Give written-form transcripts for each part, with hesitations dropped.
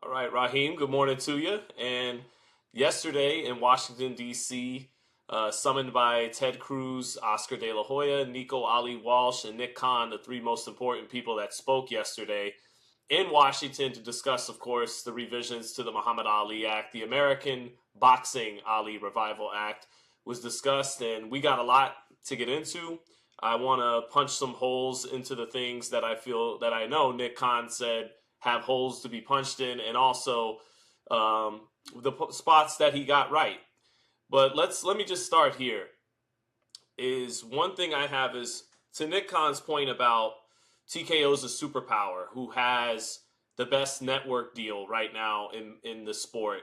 All right, Raheem, good morning to you. And yesterday in Washington, D.C., summoned by Ted Cruz, Oscar De La Hoya, Nico Ali Walsh, and Nick Khan, the three most important people that spoke yesterday in Washington to discuss, of course, the revisions to the Muhammad Ali Act. The American Boxing Ali Revival Act was discussed, and we got a lot to get into. I want to punch some holes into the things that I feel that I know Nick Khan said have holes to be punched in, and also spots that he got right. But let me just start here. Is one thing I have is to Nick Khan's point about TKO's a superpower who has the best network deal right now in the sport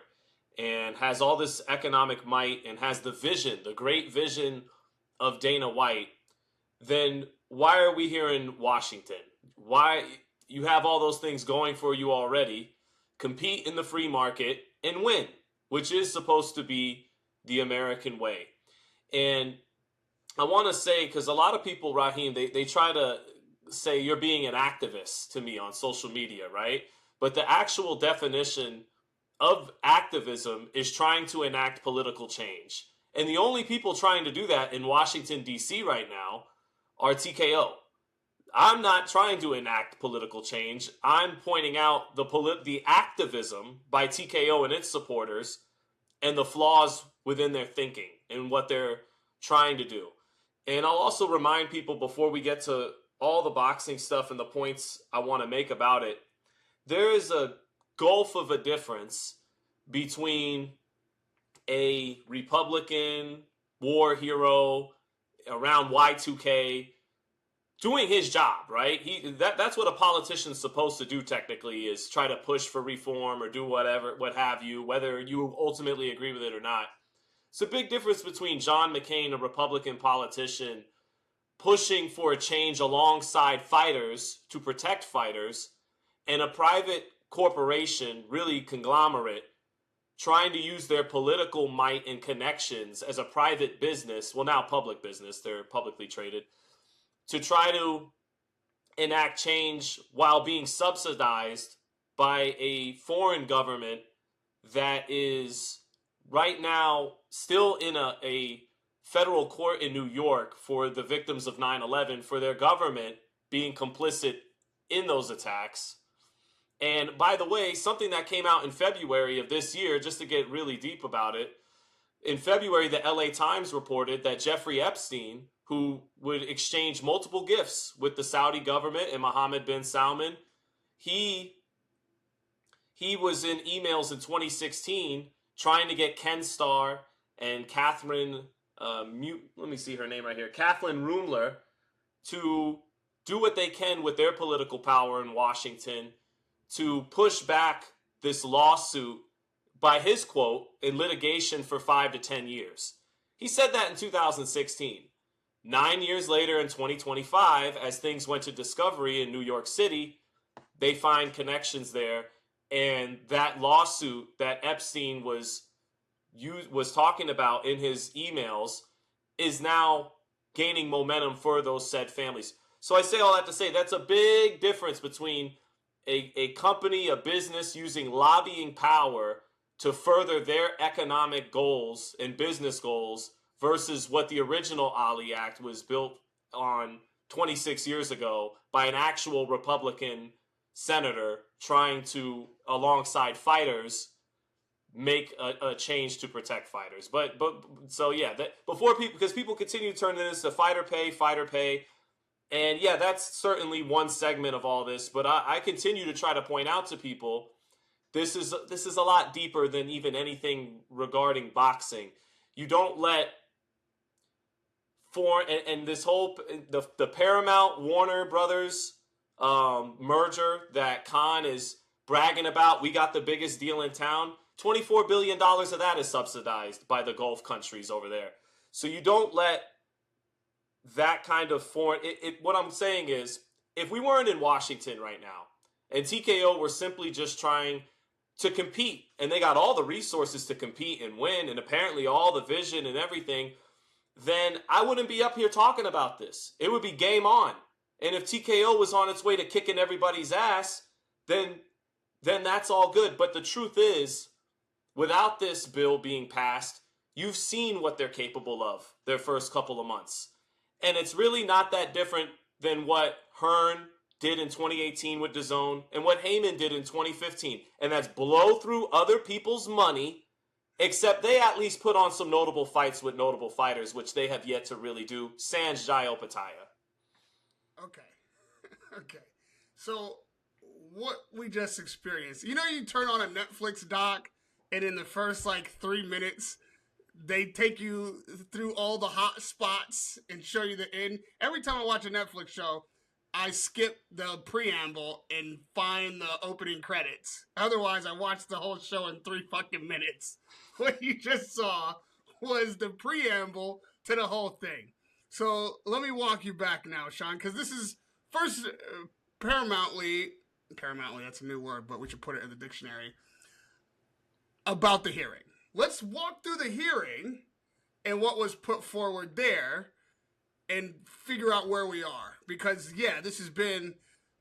and has all this economic might and has the vision, the great vision of Dana White. Then why are we here in Washington? Why you have all those things going for you already? Compete in the free market and win, which is supposed to be the American way. And I want to say, because a lot of people, Raheem, they try to say you're being an activist to me on social media, right? But the actual definition of activism is trying to enact political change. And the only people trying to do that in Washington, D.C. right now are TKO. I'm not trying to enact political change. I'm pointing out the activism by TKO and its supporters and the flaws within their thinking and what they're trying to do. And I'll also remind people before we get to all the boxing stuff and the points I want to make about it, there is a gulf of a difference between a Republican war hero around Y2K doing his job, right? That's what a politician's supposed to do technically, is try to push for reform or do whatever, what have you, whether you ultimately agree with it or not. It's a big difference between John McCain, a Republican politician, pushing for a change alongside fighters to protect fighters, and a private corporation, really conglomerate, trying to use their political might and connections as a private business, well, now public business, they're publicly traded, to try to enact change while being subsidized by a foreign government that is right now still in a federal court in New York for the victims of 9/11, for their government being complicit in those attacks. And by the way, something that came out in February of this year, just to get really deep about it, in February, the LA Times reported that Jeffrey Epstein, who would exchange multiple gifts with the Saudi government and Mohammed bin Salman, he was in emails in 2016 trying to get Ken Starr and Catherine, let me see her name right here, Kathleen Rumler, to do what they can with their political power in Washington to push back this lawsuit, by his quote, in litigation for 5 to 10 years. He said that in 2016. 9 years later in 2025, as things went to discovery in New York City, they find connections there. And that lawsuit that Epstein was talking about in his emails is now gaining momentum for those said families. So I say all that to say that's a big difference between a company, a business using lobbying power to further their economic goals and business goals versus what the original Ali Act was built on 26 years ago by an actual Republican senator trying to, alongside fighters, make a change to protect fighters. But so yeah, before people, because people continue to turn this to fighter pay. And yeah, that's certainly one segment of all this. But I continue to try to point out to people, this is a lot deeper than even anything regarding boxing. You don't let and this whole the Paramount Warner Brothers merger that Khan is bragging about. We got the biggest deal in town. $24 billion of that is subsidized by the Gulf countries over there. So you don't let that kind of foreign... what I'm saying is, if we weren't in Washington right now, and TKO were simply just trying to compete, and they got all the resources to compete and win, and apparently all the vision and everything, then I wouldn't be up here talking about this. It would be game on. And if TKO was on its way to kicking everybody's ass, then then that's all good. But the truth is, without this bill being passed, you've seen what they're capable of their first couple of months. And it's really not that different than what Hearn did in 2018 with DAZN and what Heyman did in 2015. And that's blow through other people's money, except they at least put on some notable fights with notable fighters, which they have yet to really do. Sans Jai Opataya. Okay. Okay. So what we just experienced, you turn on a Netflix doc and in the first 3 minutes, they take you through all the hot spots and show you the end. Every time I watch a Netflix show, I skip the preamble and find the opening credits. Otherwise, I watch the whole show in 3 fucking minutes. What you just saw was the preamble to the whole thing. So let me walk you back now, Sean, because this is first paramountly, that's a new word, but we should put it in the dictionary, about the hearing. Let's walk through the hearing and what was put forward there and figure out where we are. Because, this has been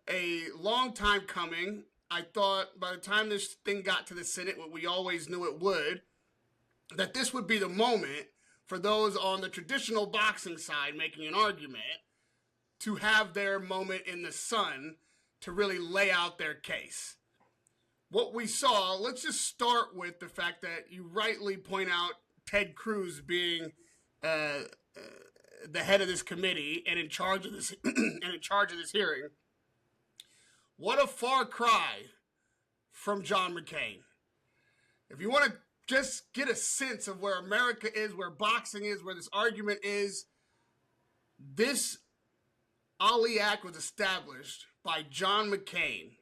a long time coming. I thought by the time this thing got to the Senate, what we always knew it would, that this would be the moment for those on the traditional boxing side making an argument to have their moment in the sun to really lay out their case. What we saw, let's just start with the fact that you rightly point out Ted Cruz being the head of this committee and in charge of this hearing. What a far cry from John McCain. If you want to just get a sense of where America is, where boxing is, where this argument is, this Ali Act was established by John McCain.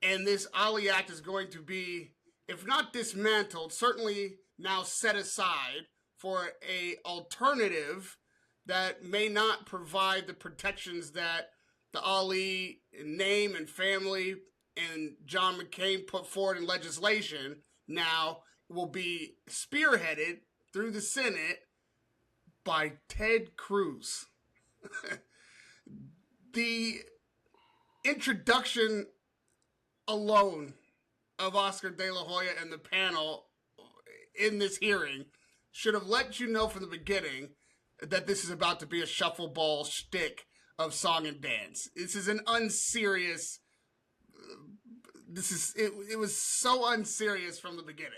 And this Ali Act is going to be, if not dismantled, certainly now set aside for a alternative that may not provide the protections that the Ali name and family and John McCain put forward in legislation now will be spearheaded through the Senate by Ted Cruz. The introduction alone of Oscar De La Hoya and the panel in this hearing should have let you know from the beginning that this is about to be a shuffleball shtick of song and dance. This is an unserious. It was so unserious from the beginning.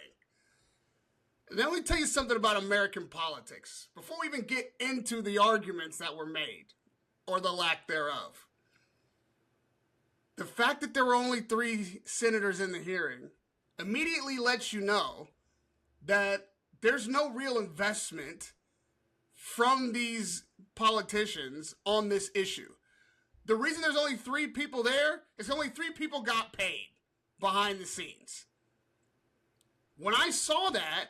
Let me tell you something about American politics before we even get into the arguments that were made or the lack thereof. The fact that there were only 3 senators in the hearing immediately lets you know that there's no real investment from these politicians on this issue. The reason there's only 3 people there is only 3 people got paid behind the scenes. When I saw that,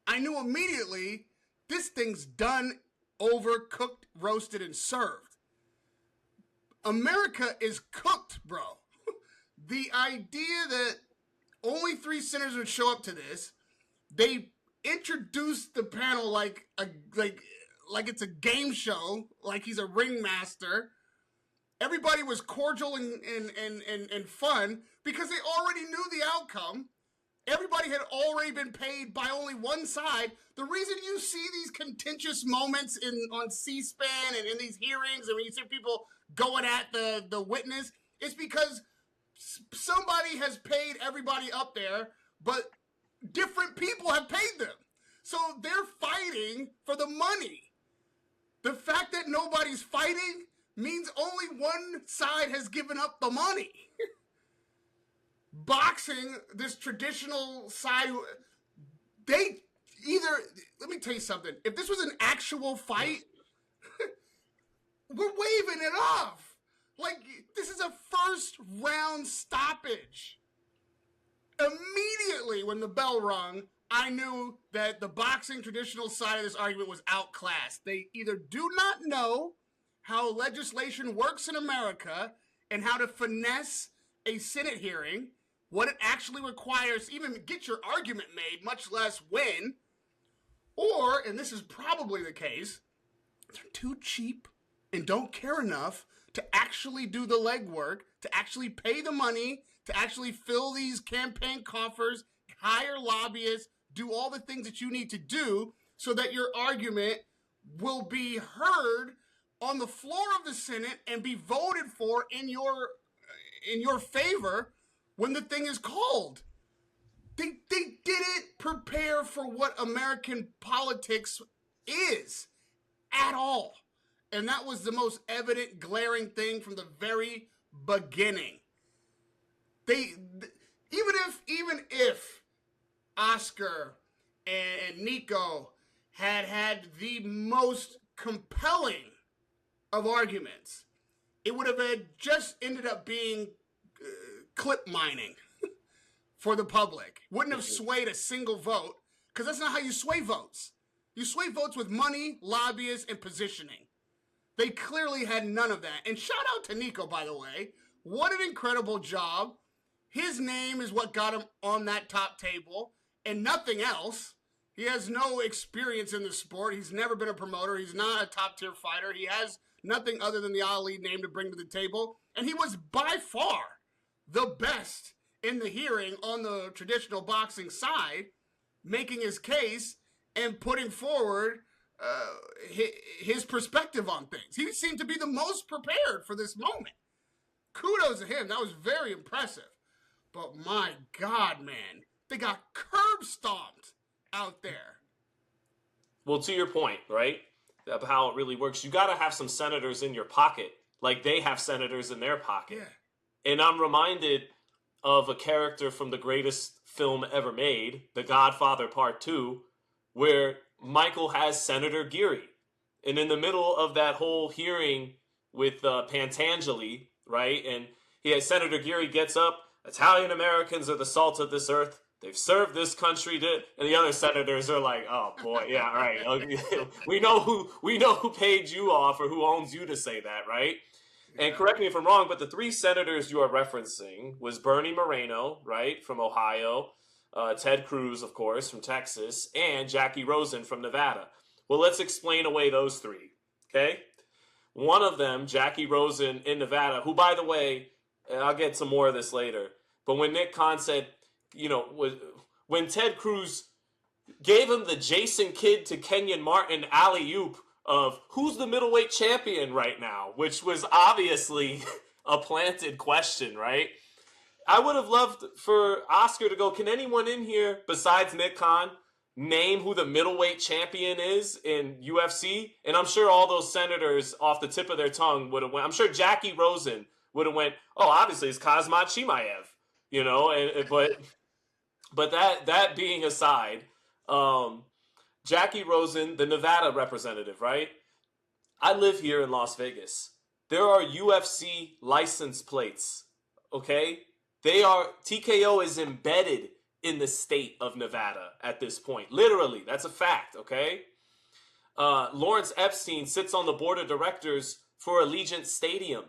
I knew immediately this thing's done, overcooked, roasted, and served. America is cooked, bro. The idea that only 3 senators would show up to this, they introduced the panel like it's a game show, like he's a ringmaster. Everybody was cordial and fun because they already knew the outcome. Everybody had already been paid by only one side. The reason you see these contentious moments on C-SPAN and in these hearings, and when you see people going at the witness, is because somebody has paid everybody up there, but different people have paid them. So they're fighting for the money. The fact that nobody's fighting means only one side has given up the money. Boxing, this traditional side, let me tell you something. If this was an actual fight, we're waving it off. Like, this is a first round stoppage. Immediately when the bell rung, I knew that the boxing traditional side of this argument was outclassed. They either do not know how legislation works in America and how to finesse a Senate hearing, what it actually requires to even get your argument made, much less win, or, and this is probably the case, they're too cheap and don't care enough to actually do the legwork, to actually pay the money, to actually fill these campaign coffers, hire lobbyists, do all the things that you need to do so that your argument will be heard on the floor of the Senate and be voted for in your favor when the thing is called. They didn't prepare for what American politics is at all. And that was the most evident, glaring thing from the very beginning. Even if Oscar and Nico had the most compelling of arguments, it would have just ended up being clip mining for the public. Wouldn't have swayed a single vote, because that's not how you sway votes. You sway votes with money, lobbyists, and positioning. They clearly had none of that. And shout out to Nico, by the way. What an incredible job. His name is what got him on that top table and nothing else. He has no experience in the sport. He's never been a promoter. He's not a top-tier fighter. He has nothing other than the Ali name to bring to the table. And he was by far the best in the hearing on the traditional boxing side, making his case and putting forward his perspective on things. He seemed to be the most prepared for this moment. Kudos to him. That was very impressive. But my God, man, they got curb stomped out there. Well, to your point, right, of how it really works, you got to have some senators in your pocket, like they have senators in their pocket. Yeah. And I'm reminded of a character from the greatest film ever made, The Godfather Part 2, where Michael has Senator Geary. And in the middle of that whole hearing with Pantangeli, right, and he has Senator Geary gets up, Italian Americans are the salt of this earth. They've served this country and the other senators are like, oh boy, yeah, right. we know who paid you off or who owns you to say that, right? Yeah. And correct me if I'm wrong, but the three senators you are referencing was Bernie Moreno, right, from Ohio, Ted Cruz, of course, from Texas, and Jackey Rosen from Nevada. Well, let's explain away those three, okay? One of them, Jackey Rosen in Nevada, who, by the way, I'll get some more of this later, but when Nick Khan said, when Ted Cruz gave him the Jason Kidd to Kenyon Martin alley-oop of who's the middleweight champion right now, which was obviously a planted question, right? I would have loved for Oscar to go, can anyone in here besides Nick Khan name who the middleweight champion is in UFC? And I'm sure all those senators off the tip of their tongue would have went. I'm sure Jackey Rosen would have went, oh, obviously it's Kazmat Chimaev, but that being aside, Jackey Rosen, the Nevada representative, right? I live here in Las Vegas. There are UFC license plates, okay? TKO is embedded in the state of Nevada at this point. Literally, that's a fact, okay? Lawrence Epstein sits on the board of directors for Allegiant Stadium.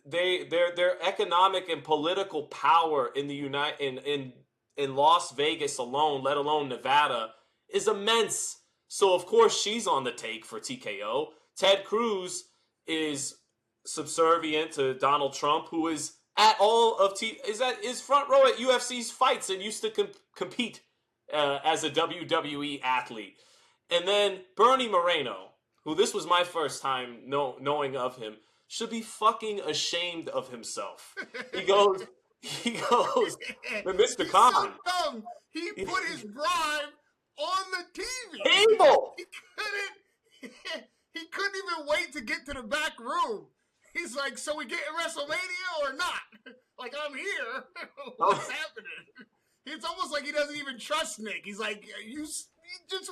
Their economic and political power in the in Las Vegas alone, let alone Nevada, is immense. So of course she's on the take for TKO. Ted Cruz is subservient to Donald Trump, who is at all of is front row at UFC's fights and used to compete as a WWE athlete. And then Bernie Moreno, who this was my first time knowing of him, should be fucking ashamed of himself. He goes, but Mr. Khan. So dumb. He put his bribe on the TV. Table. He couldn't even wait to get to the back room. He's like, so we get in WrestleMania or not? Like, I'm here. What's happening? It's almost like he doesn't even trust Nick. He's like, you just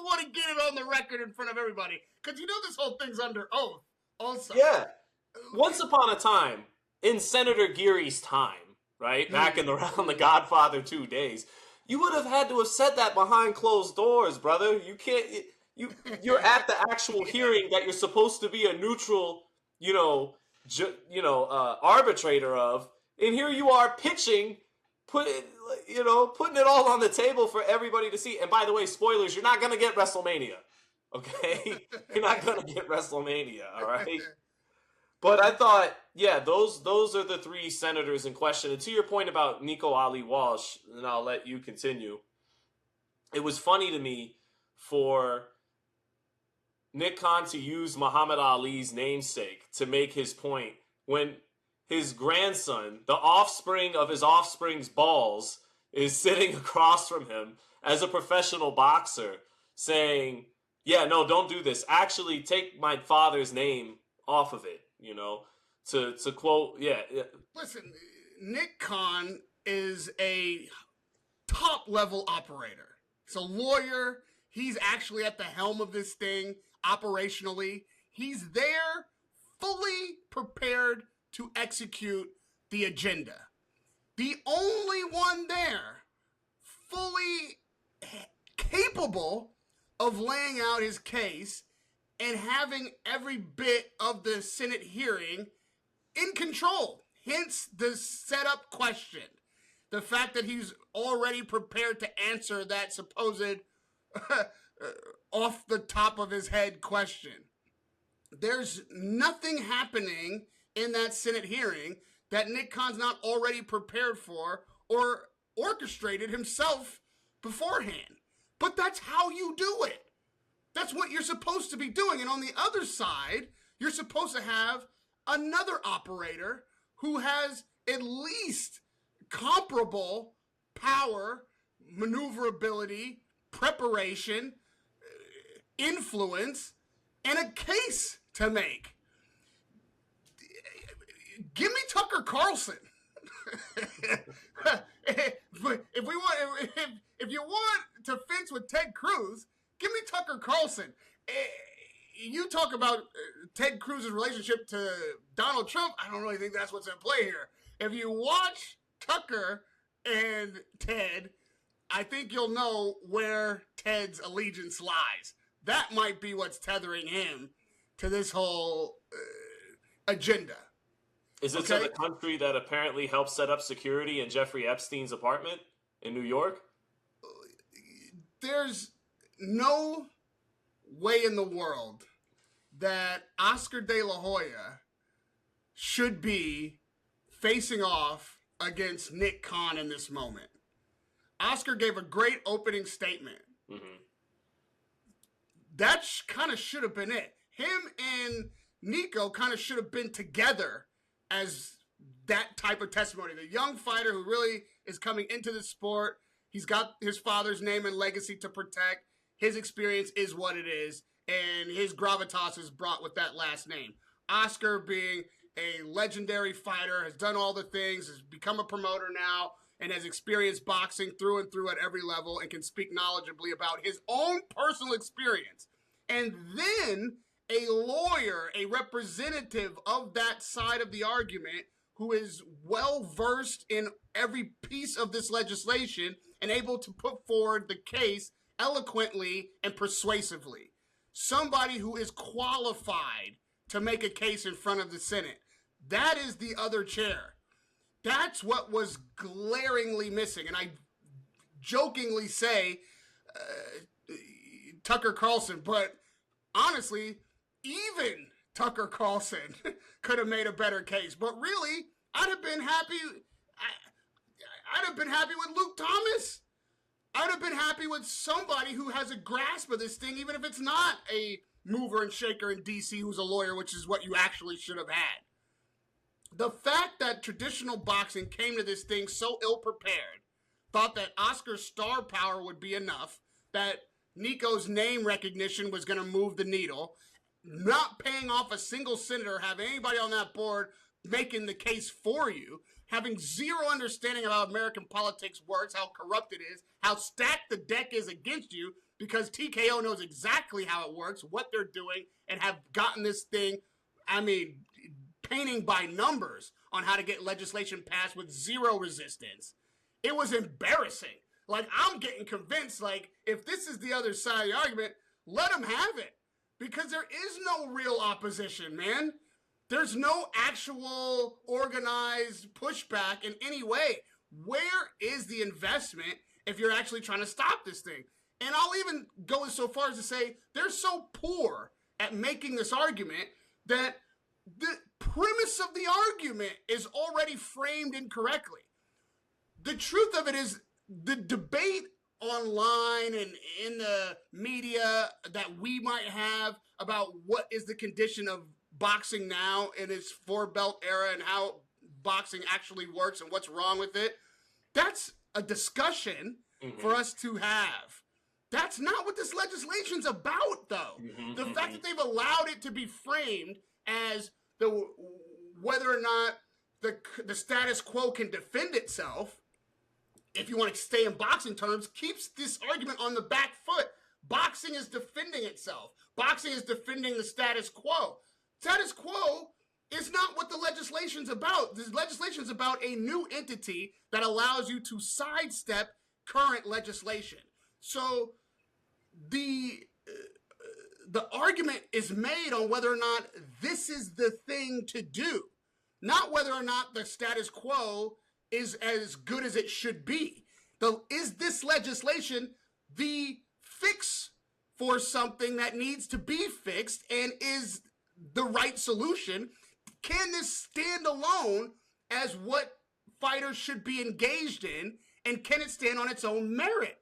want to get it on the record in front of everybody. Because this whole thing's under oath also. Yeah. Once upon a time, in Senator Geary's time, right, back around the Godfather 2 days, you would have had to have said that behind closed doors, brother. You can't. You're at the actual hearing that you're supposed to be a neutral, arbitrator of, and here you are pitching, putting it all on the table for everybody to see. And by the way, spoilers, you're not gonna get WrestleMania. Okay, you're not gonna get WrestleMania. All right. But I thought, yeah, those are the three senators in question. And to your point about Nico Ali Walsh, and I'll let you continue. It was funny to me for Nick Khan to use Muhammad Ali's namesake to make his point when his grandson, the offspring of his offspring's balls, is sitting across from him as a professional boxer saying, yeah, no, don't do this. Actually, take my father's name off of it, to quote, yeah. Listen, Nick Khan is a top level operator. He's a lawyer. He's actually at the helm of this thing operationally. He's there fully prepared to execute the agenda. The only one there fully capable of laying out his case and having every bit of the Senate hearing in control. Hence the setup question. The fact that he's already prepared to answer that supposed off the top of his head question. There's nothing happening in that Senate hearing that Nick Khan's not already prepared for or orchestrated himself beforehand. But that's how you do it. That's what you're supposed to be doing. And on the other side, you're supposed to have another operator who has at least comparable power, maneuverability, preparation, influence, and a case to make. Give me Tucker Carlson. If you want to fence with Ted Cruz, give me Tucker Carlson. You talk about Ted Cruz's relationship to Donald Trump. I don't really think that's what's at play here. If you watch Tucker and Ted, I think you'll know where Ted's allegiance lies. That might be what's tethering him to this whole agenda. Is it to the country that apparently helped set up security in Jeffrey Epstein's apartment in New York? There's no way in the world that Oscar De La Hoya should be facing off against Nick Khan in this moment. Oscar gave a great opening statement. Mm-hmm. That kind of should have been it. Him and Nico kind of should have been together as that type of testimony. The young fighter who really is coming into the sport. He's got his father's name and legacy to protect. His experience is what it is, and his gravitas is brought with that last name. Oscar, being a legendary fighter, has done all the things, has become a promoter now, and has experienced boxing through and through at every level and can speak knowledgeably about his own personal experience. And then a lawyer, a representative of that side of the argument, who is well-versed in every piece of this legislation and able to put forward the case eloquently and persuasively. Somebody who is qualified to make a case in front of the Senate. That is the other chair. That's what was glaringly missing. And I jokingly say Tucker Carlson, but honestly, even Tucker Carlson could have made a better case. But really, I'd have been happy with Luke Thomas. I'd have been happy with somebody who has a grasp of this thing, even if it's not a mover and shaker in D.C. who's a lawyer, which is what you actually should have had. The fact that traditional boxing came to this thing so ill-prepared, thought that Oscar's star power would be enough, that Nico's name recognition was going to move the needle, not paying off a single senator, have anybody on that board making the case for you, having zero understanding of how American politics works, how corrupt it is, how stacked the deck is against you, because TKO knows exactly how it works, what they're doing, and have gotten this thing, painting by numbers on how to get legislation passed with zero resistance. It was embarrassing. I'm getting convinced, if this is the other side of the argument, let them have it. Because there is no real opposition, man. There's no actual organized pushback in any way. Where is the investment if you're actually trying to stop this thing? And I'll even go so far as to say they're so poor at making this argument that the premise of the argument is already framed incorrectly. The truth of it is the debate online and in the media that we might have about what is the condition of boxing now in its four-belt era and how boxing actually works and what's wrong with it, that's a discussion for us to have. That's not what this legislation's about, though. The fact that they've allowed it to be framed as whether or not the status quo can defend itself, if you want to stay in boxing terms, keeps this argument on the back foot. Boxing is defending itself. Boxing is defending the status quo. Status quo is not what the legislation's about. This legislation's about a new entity that allows you to sidestep current legislation. So the argument is made on whether or not this is the thing to do, not whether or not the status quo is as good as it should be. Is this legislation the fix for something that needs to be fixed and is the right solution? Can this stand alone as what fighters should be engaged in, and can it stand on its own merit?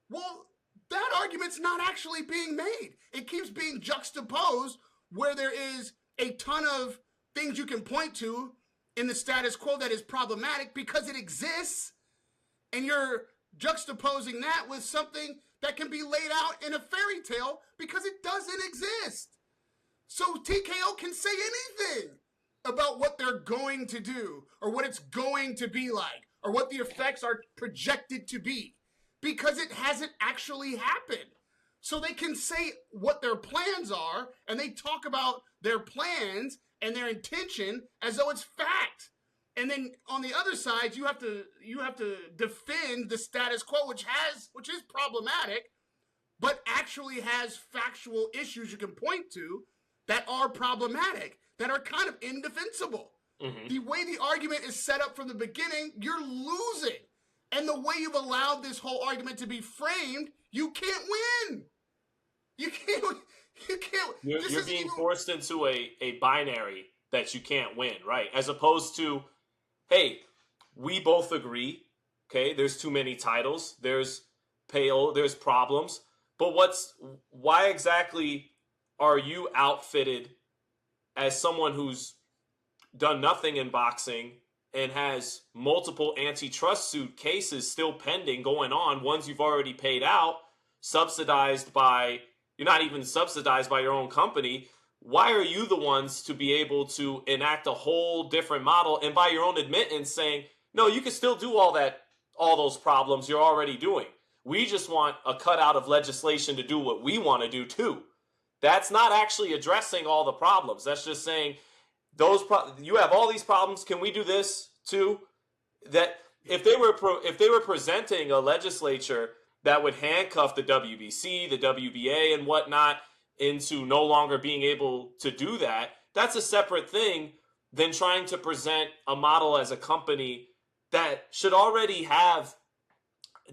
Well, that argument's not actually being made. It keeps being juxtaposed where there is a ton of things you can point to in the status quo that is problematic because it exists, and you're juxtaposing that with something that can be laid out in a fairy tale because it doesn't exist. So TKO can say anything about what they're going to do or what it's going to be like or what the effects are projected to be because it hasn't actually happened. So they can say what their plans are, and they talk about their plans and their intention as though it's fact. And then on the other side, you have to defend the status quo, which is problematic, but actually has factual issues you can point to that are problematic, that are kind of indefensible. The way the argument is set up from the beginning, you're losing. And the way you've allowed this whole argument to be framed, you can't win. You can't. You're being forced into a binary that you can't win, right? As opposed to, hey, we both agree, okay, there's too many titles, there's there's problems, but why exactly are you outfitted as someone who's done nothing in boxing and has multiple antitrust suit cases still pending, going on, ones you've already paid out, you're not even subsidized by your own company. Why are you the ones to be able to enact a whole different model and by your own admittance saying, no, you can still do all those problems you're already doing. We just want a cutout of legislation to do what we want to do too. That's not actually addressing all the problems. That's just saying you have all these problems. Can we do this too? That if they were presenting a legislature that would handcuff the WBC, the WBA, and whatnot into no longer being able to do that, that's a separate thing than trying to present a model as a company that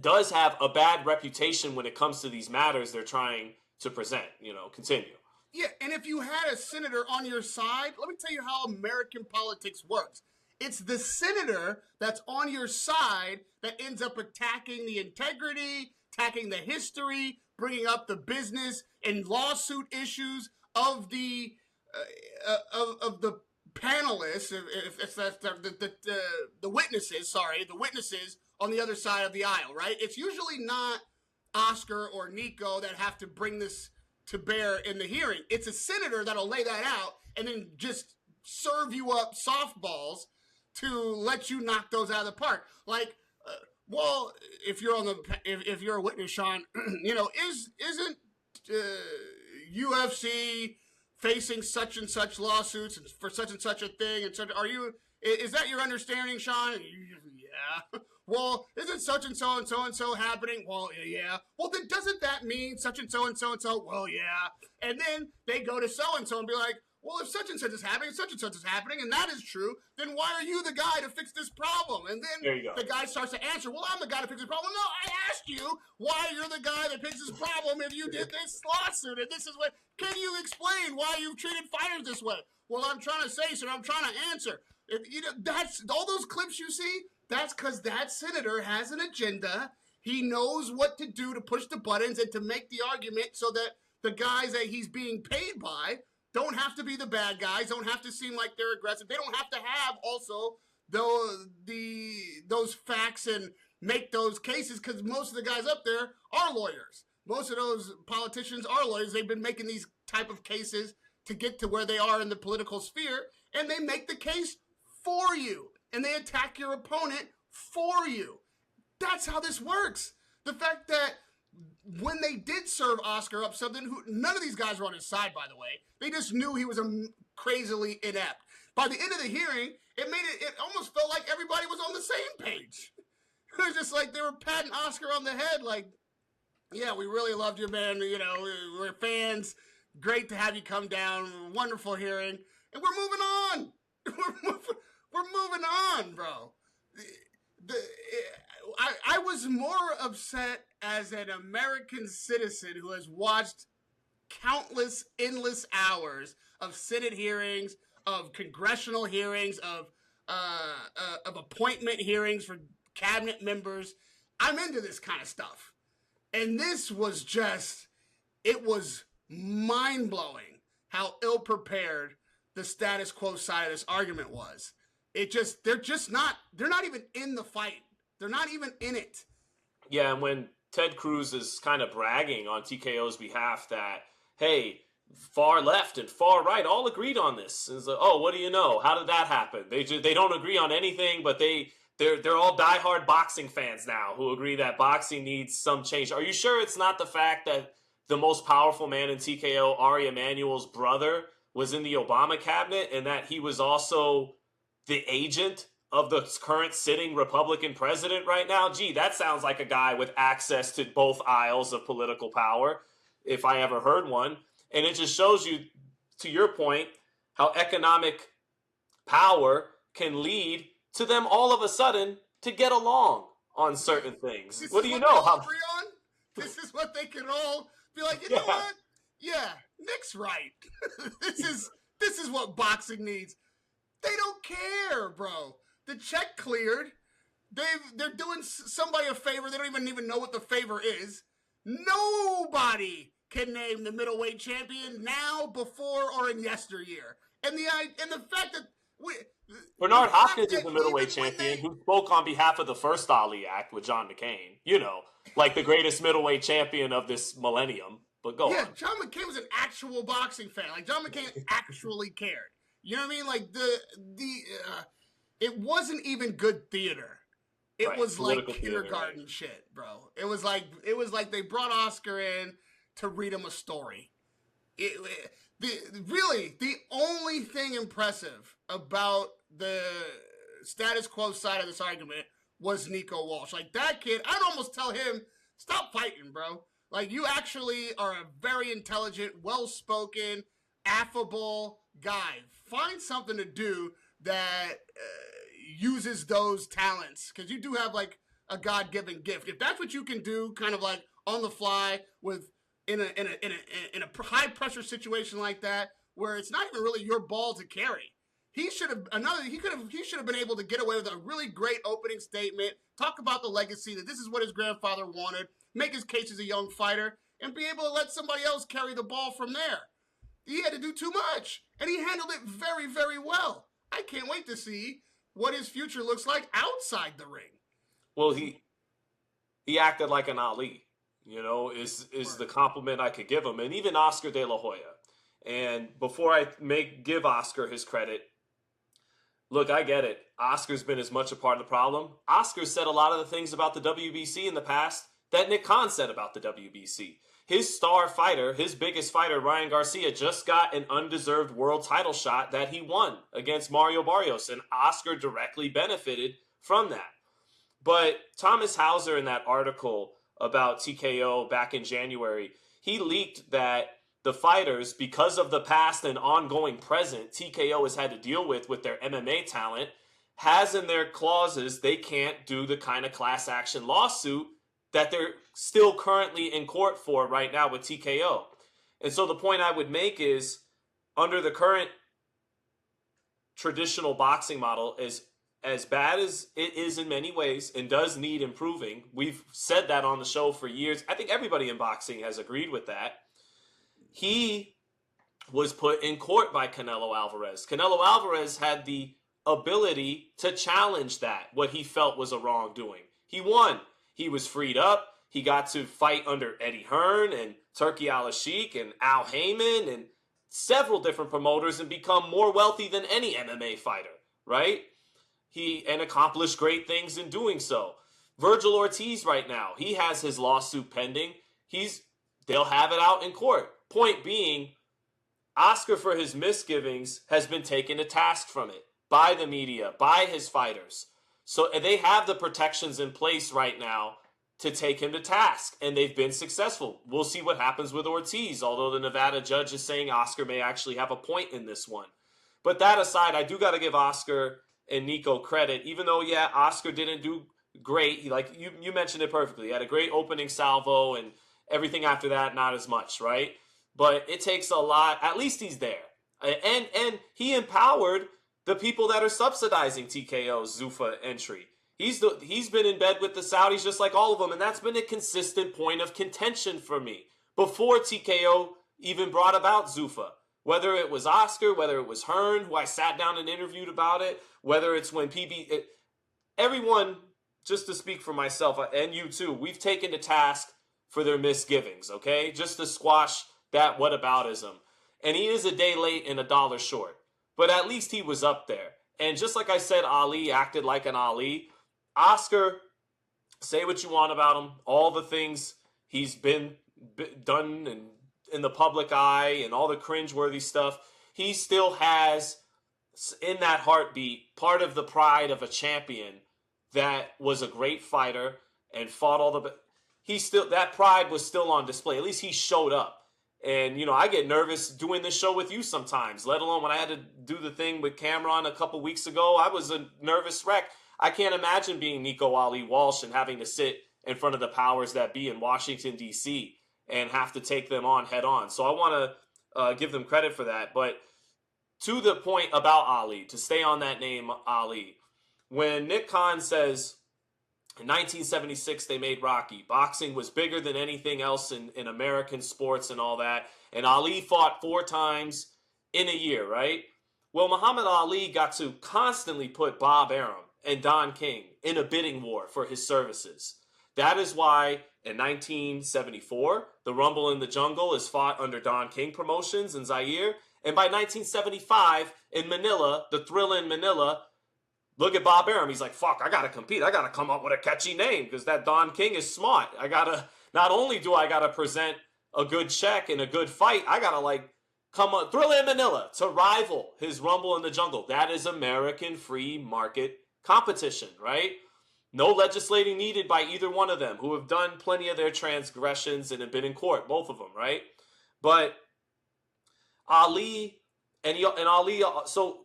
does have a bad reputation when it comes to these matters they're trying to present. Continue. Yeah, and if you had a senator on your side, let me tell you how American politics works. It's the senator that's on your side that ends up attacking the integrity, attacking the history, bringing up the business and lawsuit issues of the panelists, if that's the witnesses. Sorry, the witnesses on the other side of the aisle, right? It's usually not Oscar or Nico that have to bring this to bear in the hearing. It's a senator that'll lay that out and then just serve you up softballs to let you knock those out of the park. Like, well, if you're if you're a witness, Sean, isn't UFC facing such and such lawsuits for such and such a thing? And such, is that your understanding, Sean? Yeah. Well, isn't such and so and so and so happening? Well, yeah. Well, then doesn't that mean such and so and so and so? Well, yeah. And then they go to so and so and be like, well, if such and such is happening, such and such is happening, and that is true, then why are you the guy to fix this problem? And then the guy starts to answer, well, I'm the guy to fix this problem. No, I asked you why you're the guy that fixes this problem if you did this lawsuit, and this is what, can you explain why you've treated fighters this way? Well, I'm trying to say, sir, I'm trying to answer. If you know, that's all those clips you see, that's because that senator has an agenda. He knows what to do to push the buttons and to make the argument so that the guys that he's being paid by don't have to be the bad guys, don't have to seem like they're aggressive. They don't have to have also those facts and make those cases, because most of the guys up there are lawyers. Most of those politicians are lawyers. They've been making these type of cases to get to where they are in the political sphere, and they make the case for you, and they attack your opponent for you. That's how this works. The fact that when they did serve Oscar up something, none of these guys were on his side, by the way. They just knew he was crazily inept. By the end of the hearing, it almost felt like everybody was on the same page. It was just like they were patting Oscar on the head, like, yeah, we really loved you, man. You know, we're fans. Great to have you come down. Wonderful hearing. And we're moving on. We're moving on, bro. I was more upset as an American citizen who has watched countless, endless hours of Senate hearings, of congressional hearings, of appointment hearings for cabinet members. I'm into this kind of stuff. And this was just, it was mind-blowing how ill-prepared the status quo side of this argument was. They're not even in the fight. They're not even in it. Yeah, and when Ted Cruz is kind of bragging on TKO's behalf that, hey, far left and far right all agreed on this. And it's like, oh, what do you know? How did that happen? They don't agree on anything, but they're all diehard boxing fans now who agree that boxing needs some change. Are you sure it's not the fact that the most powerful man in TKO, Ari Emanuel's brother, was in the Obama cabinet, and that he was also the agent of the current sitting Republican president right now? Gee, that sounds like a guy with access to both aisles of political power, if I ever heard one. And it just shows you, to your point, how economic power can lead to them all of a sudden to get along on certain things. What do you know? Agree on? This is what they can all be like, you know what? Yeah, Nick's right. This is what boxing needs. They don't care, bro. The check cleared. They're doing somebody a favor. They don't even know what the favor is. Nobody can name the middleweight champion now, before, or in yesteryear. And the fact that Bernard Hopkins is the middleweight champion who spoke on behalf of the first Ali Act with John McCain. You know, like the greatest middleweight champion of this millennium. But go on. John McCain was an actual boxing fan. Like, John McCain actually cared. You know what I mean? Like, it wasn't even good theater. It was political like kindergarten shit, bro. It was like they brought Oscar in to read him a story. The only thing impressive about the status quo side of this argument was Nico Walsh. Like, that kid, I'd almost tell him, stop fighting, bro. Like, you actually are a very intelligent, well-spoken, affable guy. Find something to do that uses those talents, because you do have, like, a God-given gift. If that's what you can do, kind of like on the fly with in a high-pressure situation like that, where it's not even really your ball to carry. He should have been able to get away with a really great opening statement, talk about the legacy, that this is what his grandfather wanted, make his case as a young fighter, and be able to let somebody else carry the ball from there. He had to do too much, and he handled it very, very well. I can't wait to see what his future looks like outside the ring. Well, he acted like an Ali, you know, is the compliment I could give him, and even Oscar De La Hoya. And before I give Oscar his credit, look, I get it. Oscar's been as much a part of the problem. Oscar said a lot of the things about the WBC in the past that Nick Khan said about the WBC. His star fighter, his biggest fighter, Ryan Garcia, just got an undeserved world title shot that he won against Mario Barrios, and Oscar directly benefited from that. But Thomas Hauser, in that article about TKO back in January, he leaked that the fighters, because of the past and ongoing present TKO has had to deal with their MMA talent, has in their clauses they can't do the kind of class action lawsuit that they're still currently in court for right now with TKO. And so the point I would make is, under the current traditional boxing model, is as bad as it is in many ways and does need improving. We've said that on the show for years. I think everybody in boxing has agreed with that. He was put in court by Canelo Alvarez. Canelo Alvarez had the ability to challenge that, what he felt was a wrongdoing. He won. He was freed up. He got to fight under Eddie Hearn and Turki Al-Sheikh and Al Heyman and several different promoters and become more wealthy than any MMA fighter, right? And accomplished great things in doing so. Virgil Ortiz right now, he has his lawsuit pending. They'll have it out in court. Point being, Oscar, for his misgivings, has been taken to task from it by the media, by his fighters. So they have the protections in place right now to take him to task, and they've been successful. We'll see what happens with Ortiz, although the Nevada judge is saying Oscar may actually have a point in this one. But that aside, I do got to give Oscar and Nico credit, even though, yeah, Oscar didn't do great. You mentioned it perfectly. He had a great opening salvo, and everything after that, not as much, right? But it takes a lot. At least he's there. And he empowered the people that are subsidizing TKO's Zuffa entry. He's been in bed with the Saudis just like all of them, and that's been a consistent point of contention for me before TKO even brought about Zuffa. Whether it was Oscar, whether it was Hearn, who I sat down and interviewed about it, whether it's when everyone, just to speak for myself, and you too, we've taken to task for their misgivings, okay? Just to squash that whataboutism. And he is a day late and a dollar short. But at least he was up there. And just like I said, Ali acted like an Ali. Oscar, say what you want about him, all the things he's been done and in the public eye and all the cringeworthy stuff, he still has in that heartbeat part of the pride of a champion that was a great fighter and fought all the... that pride was still on display. At least he showed up. And, I get nervous doing this show with you sometimes, let alone when I had to do the thing with Cameron a couple weeks ago. I was a nervous wreck. I can't imagine being Nico Ali Walsh and having to sit in front of the powers that be in Washington, D.C. and have to take them on head on. So I want to give them credit for that. But to the point about Ali, to stay on that name, Ali, when Nick Khan says in 1976 they made Rocky, boxing was bigger than anything else in American sports and all that, and Ali fought 4 times in a year, right? Well, Muhammad Ali got to constantly put Bob Arum and Don King in a bidding war for his services. That is why in 1974, the Rumble in the Jungle is fought under Don King Promotions in Zaire. And by 1975, in Manila, the Thrill in Manila, look at Bob Arum. He's like, fuck, I got to compete. I got to come up with a catchy name because that Don King is smart. Not only do I got to present a good check and a good fight, I got to come up, Thrill in Manila to rival his Rumble in the Jungle. That is American free market competition, right? No legislating needed by either one of them, who have done plenty of their transgressions and have been in court, both of them, right? But Ali and Ali, so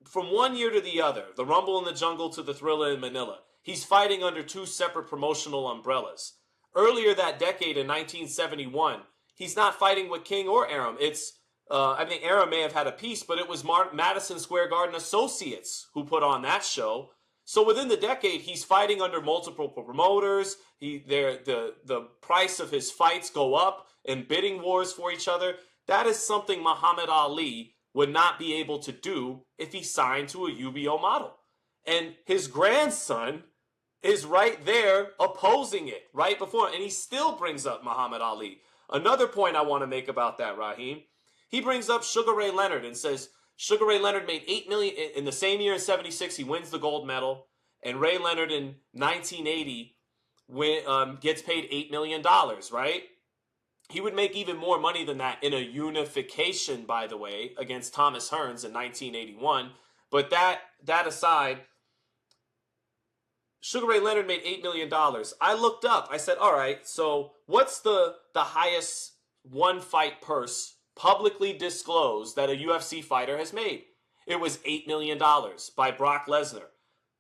from one year to the other, the Rumble in the Jungle to the Thriller in Manila, he's fighting under 2 separate promotional umbrellas. Earlier that decade in 1971, he's not fighting with King or Arum. I think Arum may have had a piece, but it was Madison Square Garden Associates who put on that show. So within the decade, he's fighting under multiple promoters. The price of his fights go up in bidding wars for each other. That is something Muhammad Ali would not be able to do if he signed to a UBO model. And his grandson is right there opposing it right before, and he still brings up Muhammad Ali. Another point I want to make about that, Raheem, he brings up Sugar Ray Leonard and says Sugar Ray Leonard made $8 million in the same year in '76. He wins the gold medal, and Ray Leonard in 1980 gets paid $8 million, right? He would make even more money than that in a unification, by the way, against Thomas Hearns in 1981. But that aside, Sugar Ray Leonard made $8 million. I looked up. I said, all right, so what's the highest one fight purse publicly disclosed that a UFC fighter has made. It was $8 million by Brock Lesnar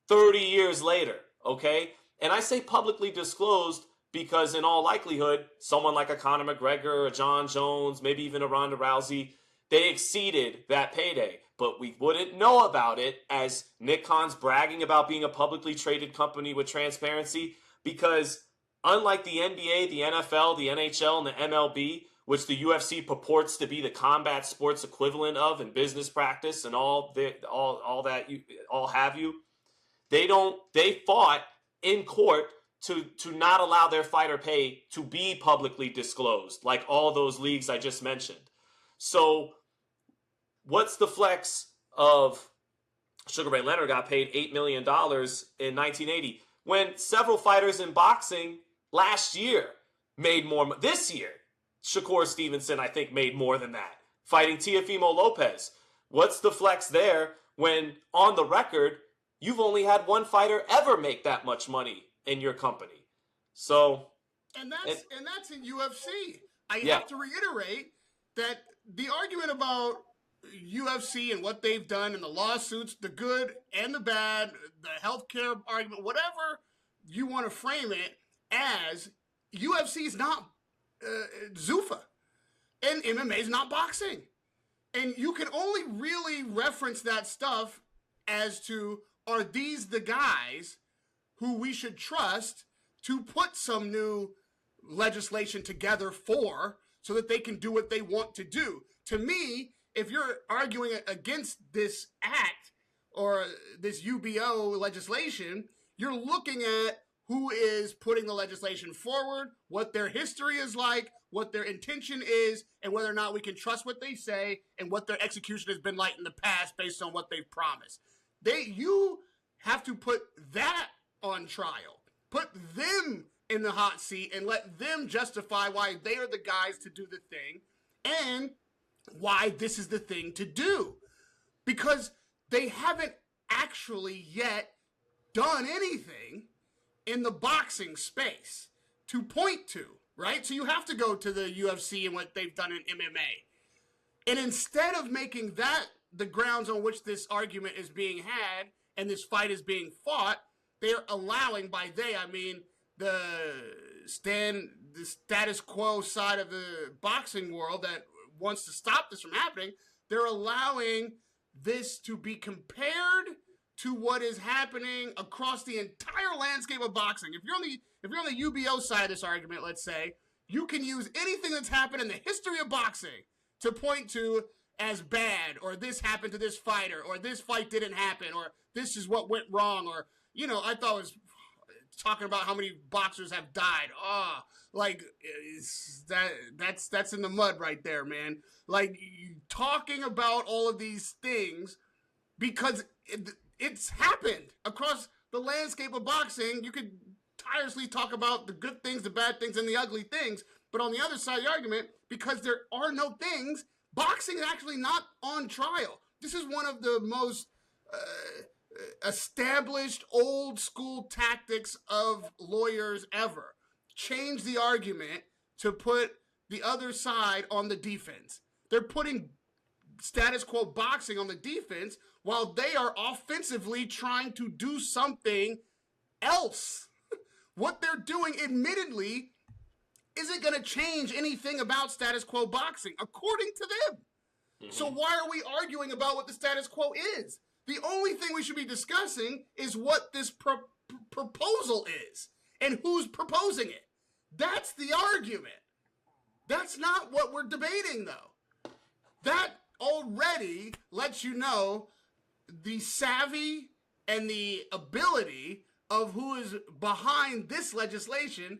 30 years later, okay? And I say publicly disclosed because in all likelihood, someone like a Conor McGregor, a John Jones, maybe even a Ronda Rousey, they exceeded that payday. But we wouldn't know about it as Nick Khan's bragging about being a publicly traded company with transparency, because unlike the NBA, the NFL, the NHL, and the MLB, which the UFC purports to be the combat sports equivalent of in business practice and all have you, they fought in court to not allow their fighter pay to be publicly disclosed, like all those leagues I just mentioned. So what's the flex of Sugar Ray Leonard got paid $8 million in 1980 when several fighters in boxing last year made more? This year, Shakur Stevenson, I think, made more than that, fighting Teofimo Lopez. What's the flex there when, on the record, you've only had one fighter ever make that much money in your company? So, and that's in UFC. I Yeah. have to reiterate that the argument about UFC and what they've done and the lawsuits, the good and the bad, the healthcare argument, whatever you want to frame it as, UFC is not Zuffa, and MMA is not boxing. And you can only really reference that stuff as to, are these the guys who we should trust to put some new legislation together for, so that they can do what they want to do? To me, if you're arguing against this act or this UBO legislation, you're looking at who is putting the legislation forward, what their history is like, what their intention is, and whether or not we can trust what they say and what their execution has been like in the past based on what they've promised. You have to put that on trial, put them in the hot seat, and let them justify why they are the guys to do the thing and why this is the thing to do. Because they haven't actually yet done anything in the boxing space to point to, right? So you have to go to the UFC and what they've done in MMA. And instead of making that the grounds on which this argument is being had and this fight is being fought, they're allowing, by they, I mean the status quo side of the boxing world that wants to stop this from happening, they're allowing this to be compared to what is happening across the entire landscape of boxing. If you're on the UBO side of this argument, let's say, you can use anything that's happened in the history of boxing to point to as bad, or this happened to this fighter, or this fight didn't happen, or this is what went wrong, or, I thought it was talking about how many boxers have died. That's in the mud right there, man. Like, talking about all of these things because it's happened across the landscape of boxing. You could tirelessly talk about the good things, the bad things, and the ugly things, but on the other side of the argument, because there are no things, boxing is actually not on trial. This is one of the most established old school tactics of lawyers ever. Change the argument to put the other side on the defense. They're putting status quo boxing on the defense while they are offensively trying to do something else. What they're doing, admittedly, isn't going to change anything about status quo boxing, according to them. Mm-hmm. So why are we arguing about what the status quo is? The only thing we should be discussing is what this proposal is and who's proposing it. That's the argument. That's not what we're debating, though. That already lets you know the savvy and the ability of who is behind this legislation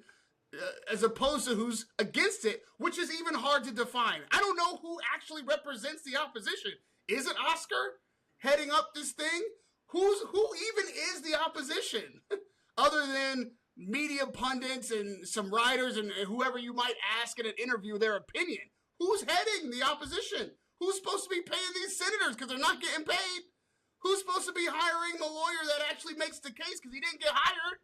as opposed to who's against it, which is even hard to define. I don't know who actually represents the opposition. Is it Oscar heading up this thing? Who even is the opposition other than media pundits and some writers and whoever you might ask in an interview their opinion? Who's heading the opposition? Who's supposed to be paying these senators because they're not getting paid? Who's supposed to be hiring the lawyer that actually makes the case because he didn't get hired?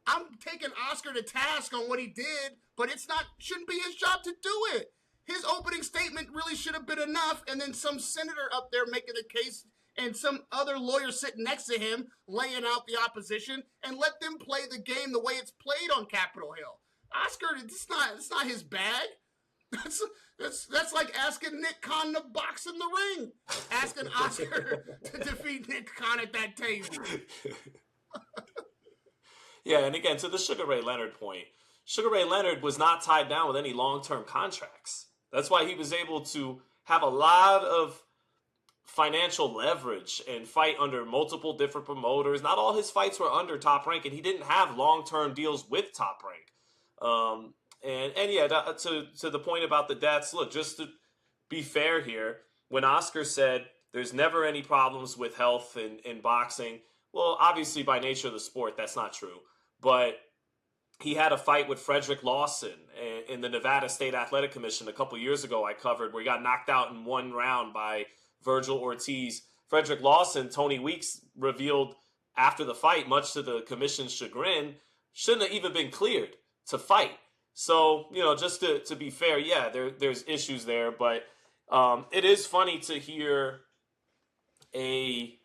I'm taking Oscar to task on what he did, but shouldn't be his job to do it. his opening statement really should have been enough, and then some senator up there making the case and some other lawyer sitting next to him laying out the opposition, and let them play the game the way it's played on Capitol Hill. Oscar, it's not his bag. That's like asking Nick Khan to box in the ring. Asking Oscar to defeat Nick Khan at that table. Yeah, and again, to the Sugar Ray Leonard point, Sugar Ray Leonard was not tied down with any long-term contracts. That's why he was able to have a lot of financial leverage and fight under multiple different promoters. Not all his fights were under Top Rank, and he didn't have long-term deals with Top Rank. And yeah, to the point about the deaths, look, just to be fair here, when Oscar said there's never any problems with health in boxing, well, obviously by nature of the sport, that's not true. But he had a fight with Frederick Lawson in the Nevada State Athletic Commission a couple years ago I covered, where he got knocked out in one round by Virgil Ortiz. Frederick Lawson, Tony Weeks revealed after the fight, much to the commission's chagrin, shouldn't have even been cleared to fight. So, just to be fair, yeah, there's issues there, but it is funny to hear a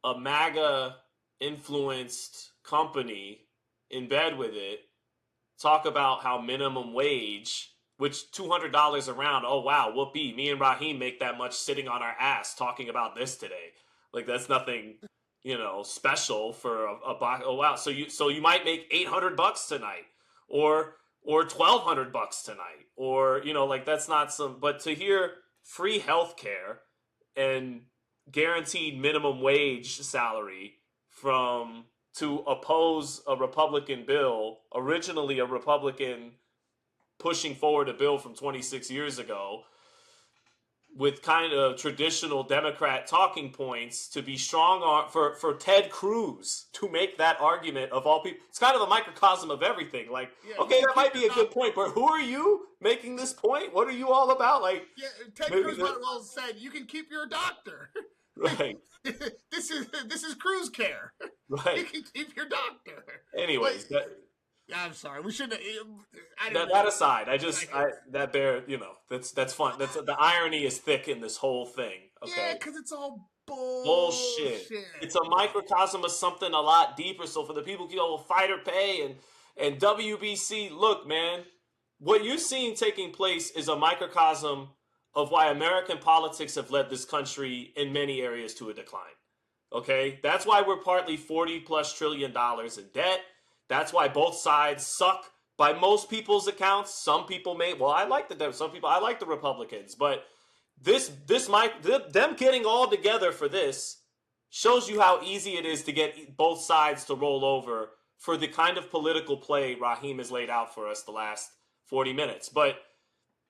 MAGA influenced company in bed with it talk about how minimum wage, which $200 a round, oh wow, whoopee, me and Raheem make that much sitting on our ass talking about this today. Like, that's nothing, special for a box. Oh wow, so you might make $800 tonight, or $1,200 tonight, or like, that's not some. But to hear free health care and guaranteed minimum wage salary to oppose a Republican bill, originally a Republican pushing forward a bill from 26 years ago, with kind of traditional Democrat talking points, to be strong on for Ted Cruz to make that argument of all people. It's kind of a microcosm of everything. Like, yeah, okay, that might be a good point, but who are you making this point? What are you all about? Like, yeah, Ted Cruz well said, you can keep your doctor. Right. This is Cruz care. Right. You can keep your doctor. Anyways, I'm sorry. We shouldn't. That aside, that's fun. The irony is thick in this whole thing. Okay. Yeah, because it's all bullshit. It's a microcosm of something a lot deeper. So for the people who go, well, fighter pay and WBC, look, man, what you're seeing taking place is a microcosm of why American politics have led this country in many areas to a decline. Okay? That's why we're partly $40+ trillion in debt. That's why both sides suck by most people's accounts. Some people I like the Dems. Some people, I like the Republicans. But them getting all together for this shows you how easy it is to get both sides to roll over for the kind of political play Raheem has laid out for us the last 40 minutes. But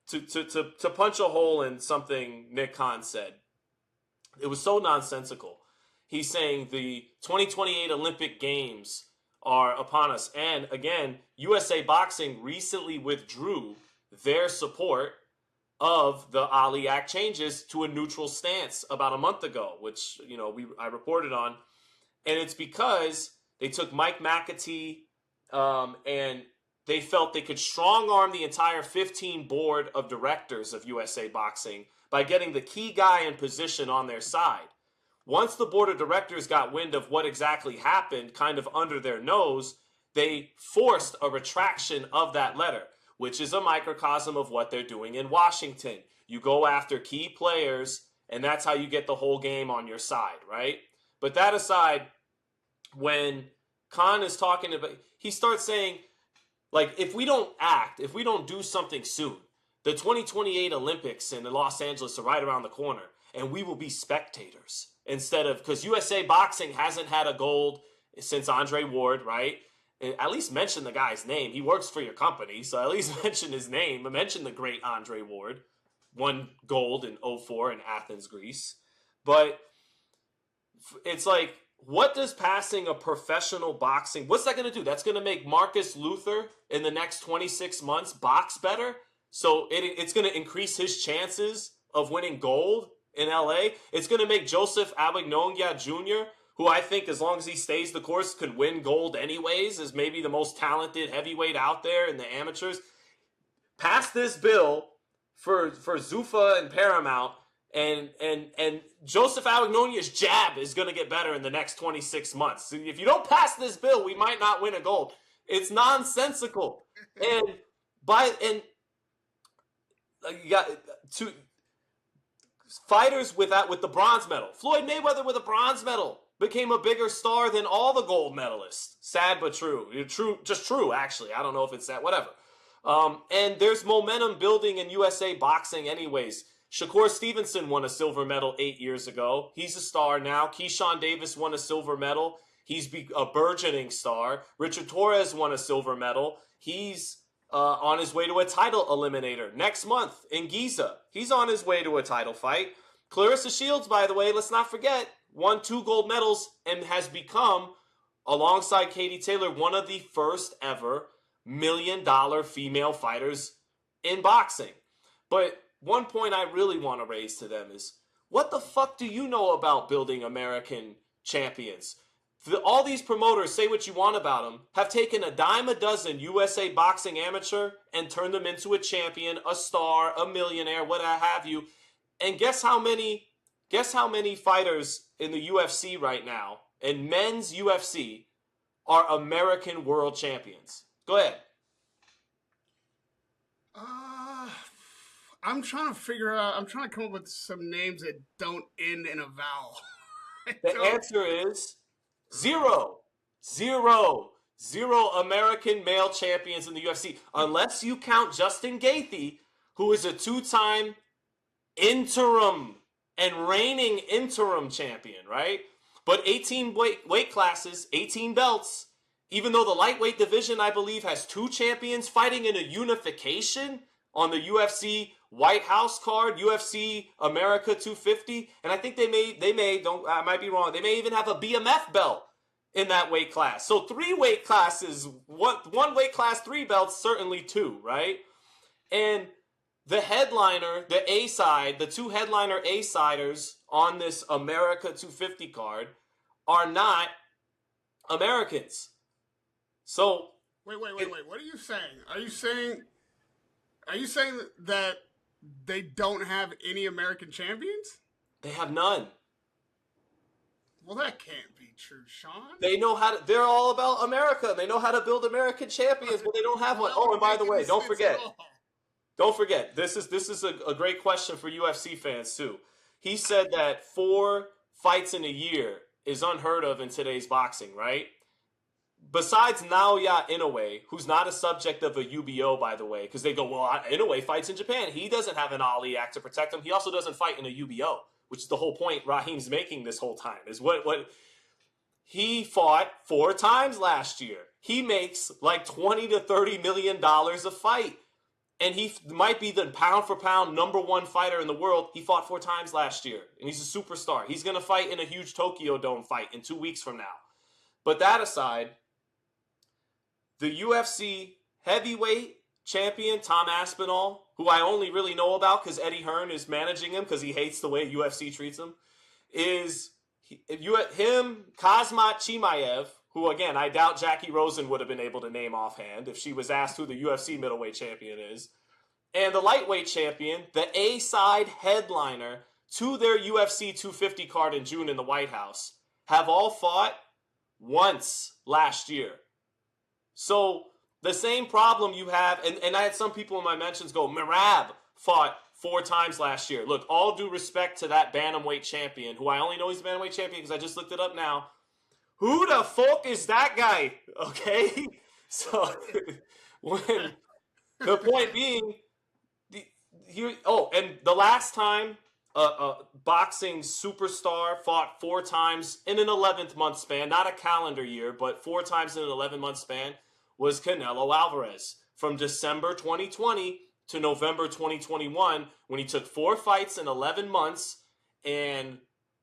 to punch a hole in something Nick Khan said, it was so nonsensical. He's saying the 2028 Olympic Games are upon us. And again, USA Boxing recently withdrew their support of the Ali Act changes to a neutral stance about a month ago, which, I reported on. And it's because they took Mike McAtee and they felt they could strong-arm the entire 15 board of directors of USA Boxing by getting the key guy in position on their side. Once the board of directors got wind of what exactly happened, kind of under their nose, they forced a retraction of that letter, which is a microcosm of what they're doing in Washington. You go after key players, and that's how you get the whole game on your side, right? But that aside, when Khan is talking about, he starts saying, like, if we don't act, if we don't do something soon, the 2028 Olympics in Los Angeles are right around the corner, and we will be spectators instead of, because USA Boxing hasn't had a gold since Andre Ward, right? At least mention the guy's name. He works for your company, so at least mention his name. Mention the great Andre Ward. Won gold in 2004 in Athens, Greece. But it's like, what does passing a professional boxing, what's that going to do? That's going to make Marcus Luther in the next 26 months box better? So it's going to increase his chances of winning gold in LA. It's going to make Joseph Abignonia Jr., who I think, as long as he stays the course, could win gold anyways, is maybe the most talented heavyweight out there in the amateurs. pass this bill for Zuffa and Paramount, and Joseph Aguinoni's jab is going to get better in the next 26 months. If you don't pass this bill, we might not win a gold. It's nonsensical. And you got two fighters with the bronze medal. Floyd Mayweather with a bronze medal became a bigger star than all the gold medalists. Sad but true. Just true, actually. I don't know if it's sad, whatever. And there's momentum building in USA boxing anyways. Shakur Stevenson won a silver medal 8 years ago. He's a star now. Keyshawn Davis won a silver medal. He's a burgeoning star. Richard Torres won a silver medal. He's on his way to a title eliminator next month in Giza. He's on his way to a title fight. Clarissa Shields, by the way, let's not forget, won 2 gold medals and has become, alongside Katie Taylor, one of the first ever $1 million female fighters in boxing. But one point I really want to raise to them is, what the fuck do you know about building American champions? All these promoters, say what you want about them, have taken a dime a dozen USA boxing amateur and turned them into a champion, a star, a millionaire, what have you. And guess how many fighters in the UFC right now, in men's UFC, are American world champions? Go ahead. I'm trying to come up with some names that don't end in a vowel. The answer is zero. Zero American male champions in the UFC, unless you count Justin Gaethje, who is a 2-time interim and reigning interim champion, right? But 18 weight classes, 18 belts, even though the lightweight division, I believe, has 2 champions fighting in a unification on the UFC White House card, UFC America 250, and I think I might be wrong, they may even have a BMF belt in that weight class. So 3 weight classes, one weight class, 3 belts, certainly 2, right? And the headliner, the A side, the 2 headliner A-siders on this America 250 card are not Americans. So wait. What are you saying? Are you saying that they don't have any American champions? They have none. Well, that can't be true, Sean. They know how to. They're all about America. They know how to build American champions, but they don't have one. Oh, and by the way, don't forget. This is a great question for UFC fans too. He said that 4 fights in a year is unheard of in today's boxing, right? Besides Naoya Inoue, who's not a subject of a UBO, by the way, because they go, well, Inoue fights in Japan. He doesn't have an Ali Act to protect him. He also doesn't fight in a UBO, which is the whole point Raheem's making this whole time, is what he fought 4 times last year. He makes like $20 to $30 million a fight. And he might be the pound-for-pound #1 fighter in the world. He fought 4 times last year, and he's a superstar. He's going to fight in a huge Tokyo Dome fight in 2 weeks from now. But that aside, the UFC heavyweight champion, Tom Aspinall, who I only really know about because Eddie Hearn is managing him because he hates the way UFC treats him, is him, Kazmat Chimaev, who, again, I doubt Jackie Rosen would have been able to name offhand if she was asked who the UFC middleweight champion is, and the lightweight champion, the A-side headliner to their UFC 250 card in June in the White House, have all fought once last year. So the same problem you have, and I had some people in my mentions go, Merab fought 4 times last year. Look, all due respect to that bantamweight champion, who I only know he's a bantamweight champion because I just looked it up now. Who the fuck is that guy? Okay? So, when the point being, and the last time a boxing superstar fought 4 times in an 11-month span, not a calendar year, but 4 times in an 11-month span, was Canelo Alvarez from December 2020 to November 2021, when he took 4 fights in 11 months and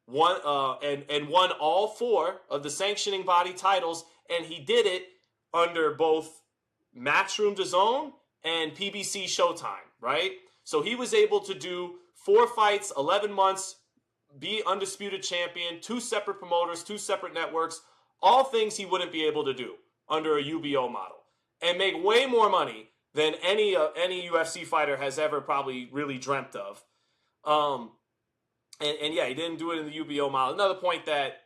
won all 4 of the sanctioning body titles, and he did it under both Matchroom DAZN and PBC Showtime, right? So he was able to do 4 fights, 11 months, be undisputed champion, 2 separate promoters, 2 separate networks, all things he wouldn't be able to do under a UBO model, and make way more money than any UFC fighter has ever probably really dreamt of. And yeah, he didn't do it in the UBO mile. Another point that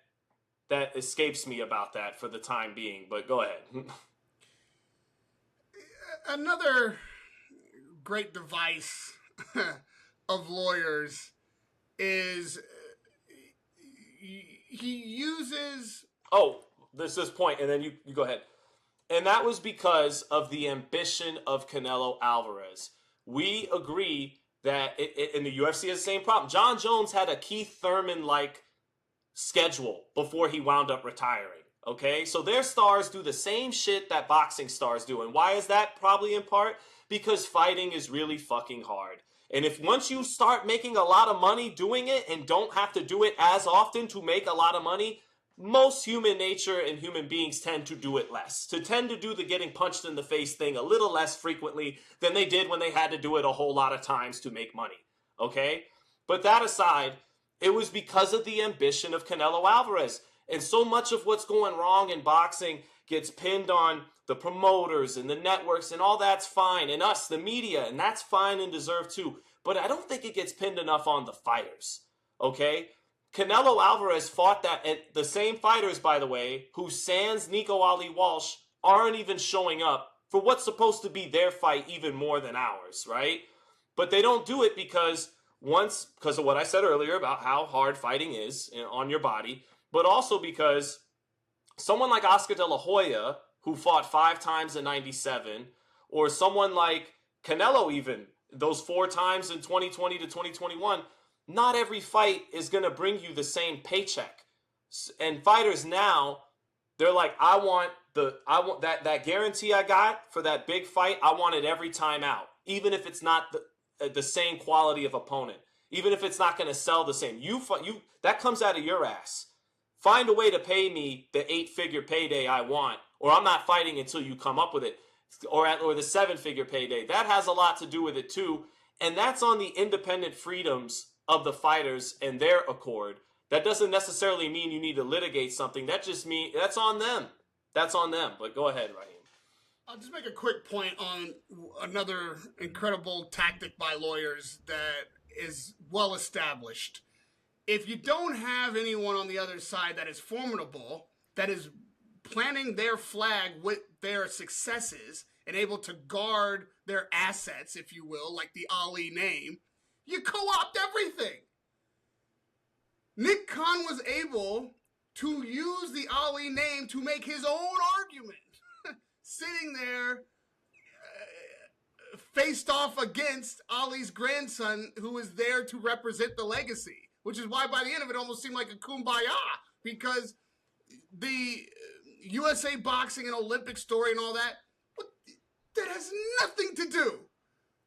escapes me about that for the time being, but go ahead. Another great device of lawyers is he uses... Oh, there's this point, and then you go ahead. And that was because of the ambition of Canelo Alvarez. We agree that in the UFC has the same problem. John Jones had a Keith Thurman-like schedule before he wound up retiring. Okay? So their stars do the same shit that boxing stars do. And why is that? Probably in part because fighting is really fucking hard. And if once you start making a lot of money doing it and don't have to do it as often to make a lot of money, most human nature and human beings tend to do it less. To tend to do the getting punched in the face thing a little less frequently than they did when they had to do it a whole lot of times to make money. Okay? But that aside, it was because of the ambition of Canelo Alvarez. And so much of what's going wrong in boxing gets pinned on the promoters and the networks, and all that's fine. And us, the media, and that's fine and deserved too. But I don't think it gets pinned enough on the fighters. Okay? Canelo Alvarez fought that, and the same fighters, by the way, who sans Nico Ali Walsh aren't even showing up for what's supposed to be their fight even more than ours, right? But they don't do it because of what I said earlier about how hard fighting is on your body, but also because someone like Oscar De La Hoya, who fought 5 times in 97, or someone like Canelo even, those 4 times in 2020 to 2021, not every fight is going to bring you the same paycheck. And fighters now, they're like, I want that guarantee I got for that big fight. I want it every time out, even if it's not the same quality of opponent, even if it's not going to sell the same. That comes out of your ass. Find a way to pay me the 8-figure payday I want, or I'm not fighting until you come up with it, or the 7-figure payday. That has a lot to do with it too, and that's on the independent freedoms of the fighters and their accord. That doesn't necessarily mean you need to litigate something. That just means that's on them. That's on them. But go ahead, Raheem. I'll just make a quick point on another incredible tactic by lawyers that is well established. If you don't have anyone on the other side that is formidable, that is planting their flag with their successes and able to guard their assets, if you will, like the Ali name, you co-opt everything. Nick Khan was able to use the Ali name to make his own argument, sitting there faced off against Ali's grandson, who was there to represent the legacy, which is why by the end of it almost seemed like a kumbaya, because the USA Boxing and Olympic story and all that, that has nothing to do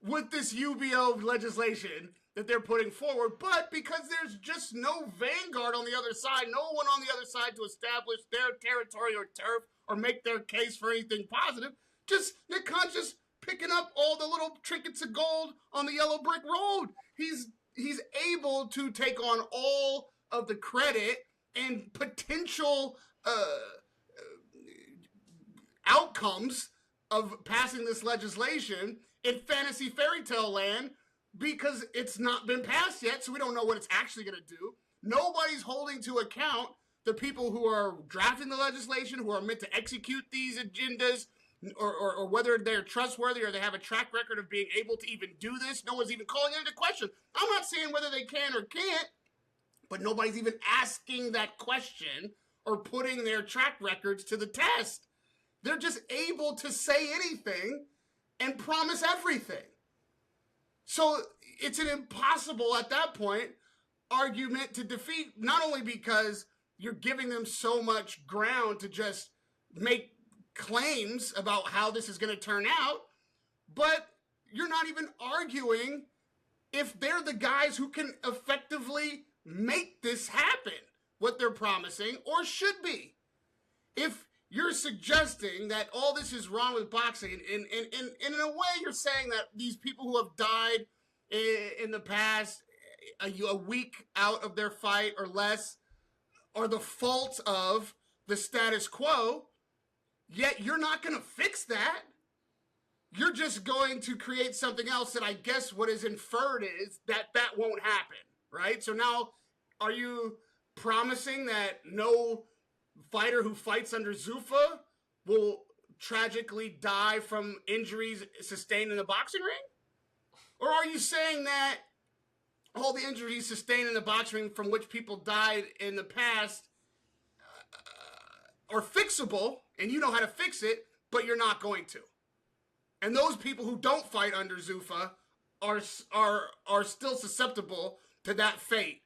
with this UBO legislation that they're putting forward, but because there's just no vanguard on the other side, no one on the other side to establish their territory or turf or make their case for anything positive, just Nick Khan just picking up all the little trinkets of gold on the yellow brick road. He's able to take on all of the credit and potential outcomes of passing this legislation in fantasy fairy tale land, because it's not been passed yet, so we don't know what it's actually going to do. Nobody's holding to account the people who are drafting the legislation, who are meant to execute these agendas, or whether they're trustworthy or they have a track record of being able to even do this. No one's even calling it into question. I'm not saying whether they can or can't, but nobody's even asking that question or putting their track records to the test. They're just able to say anything and promise everything. So it's an impossible, at that point, argument to defeat, not only because you're giving them so much ground to just make claims about how this is going to turn out, but you're not even arguing if they're the guys who can effectively make this happen, what they're promising, or should be. If you're suggesting that all this is wrong with boxing, and in a way you're saying that these people who have died in the past, a week out of their fight or less, are the fault of the status quo, yet you're not going to fix that. you're just going to create something else that I guess what is inferred is that won't happen, right? So now, are you promising that no fighter who fights under Zuffa will tragically die from injuries sustained in the boxing ring? Or are you saying that all the injuries sustained in the boxing ring from which people died in the past are fixable and you know how to fix it, but you're not going to? And those people who don't fight under Zuffa are still susceptible to that fate,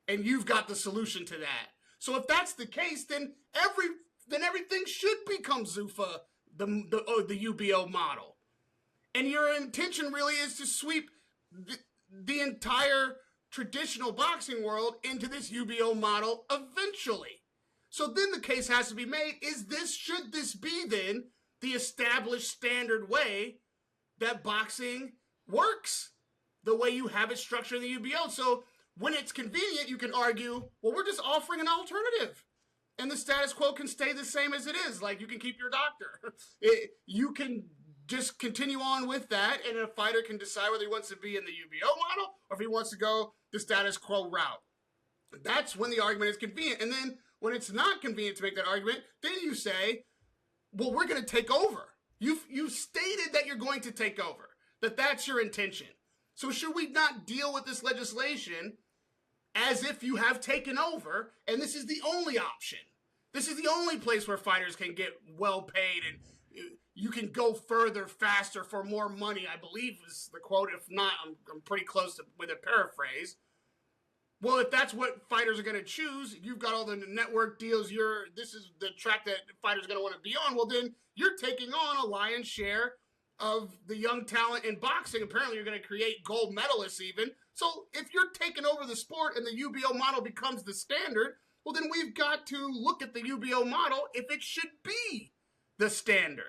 and you've got the solution to that. So if that's the case, then everything should become Zuffa, the UBO model. And your intention really is to sweep the entire traditional boxing world into this UBO model eventually. So then the case has to be made, should this be then the established standard way that boxing works, the way you have it structured in the UBO? So when it's convenient, you can argue, well, we're just offering an alternative, and the status quo can stay the same as it is. Like, you can keep your doctor. You can just continue on with that, and a fighter can decide whether he wants to be in the UBO model or if he wants to go the status quo route. That's when the argument is convenient. And then when it's not convenient to make that argument, then you say, well, we're going to take over. You've stated that you're going to take over, that's your intention. So should we not deal with this legislation as if you have taken over, and this is the only option? This is the only place where fighters can get well paid, and you can go further, faster, for more money, I believe is the quote. If not, I'm pretty close with a paraphrase. Well, if that's what fighters are going to choose, you've got all the network deals, this is the track that fighters are going to want to be on, well, then you're taking on a lion's share of the young talent in boxing. Apparently, you're going to create gold medalists even. So if you're taking over the sport and the UBO model becomes the standard, well, then we've got to look at the UBO model if it should be the standard.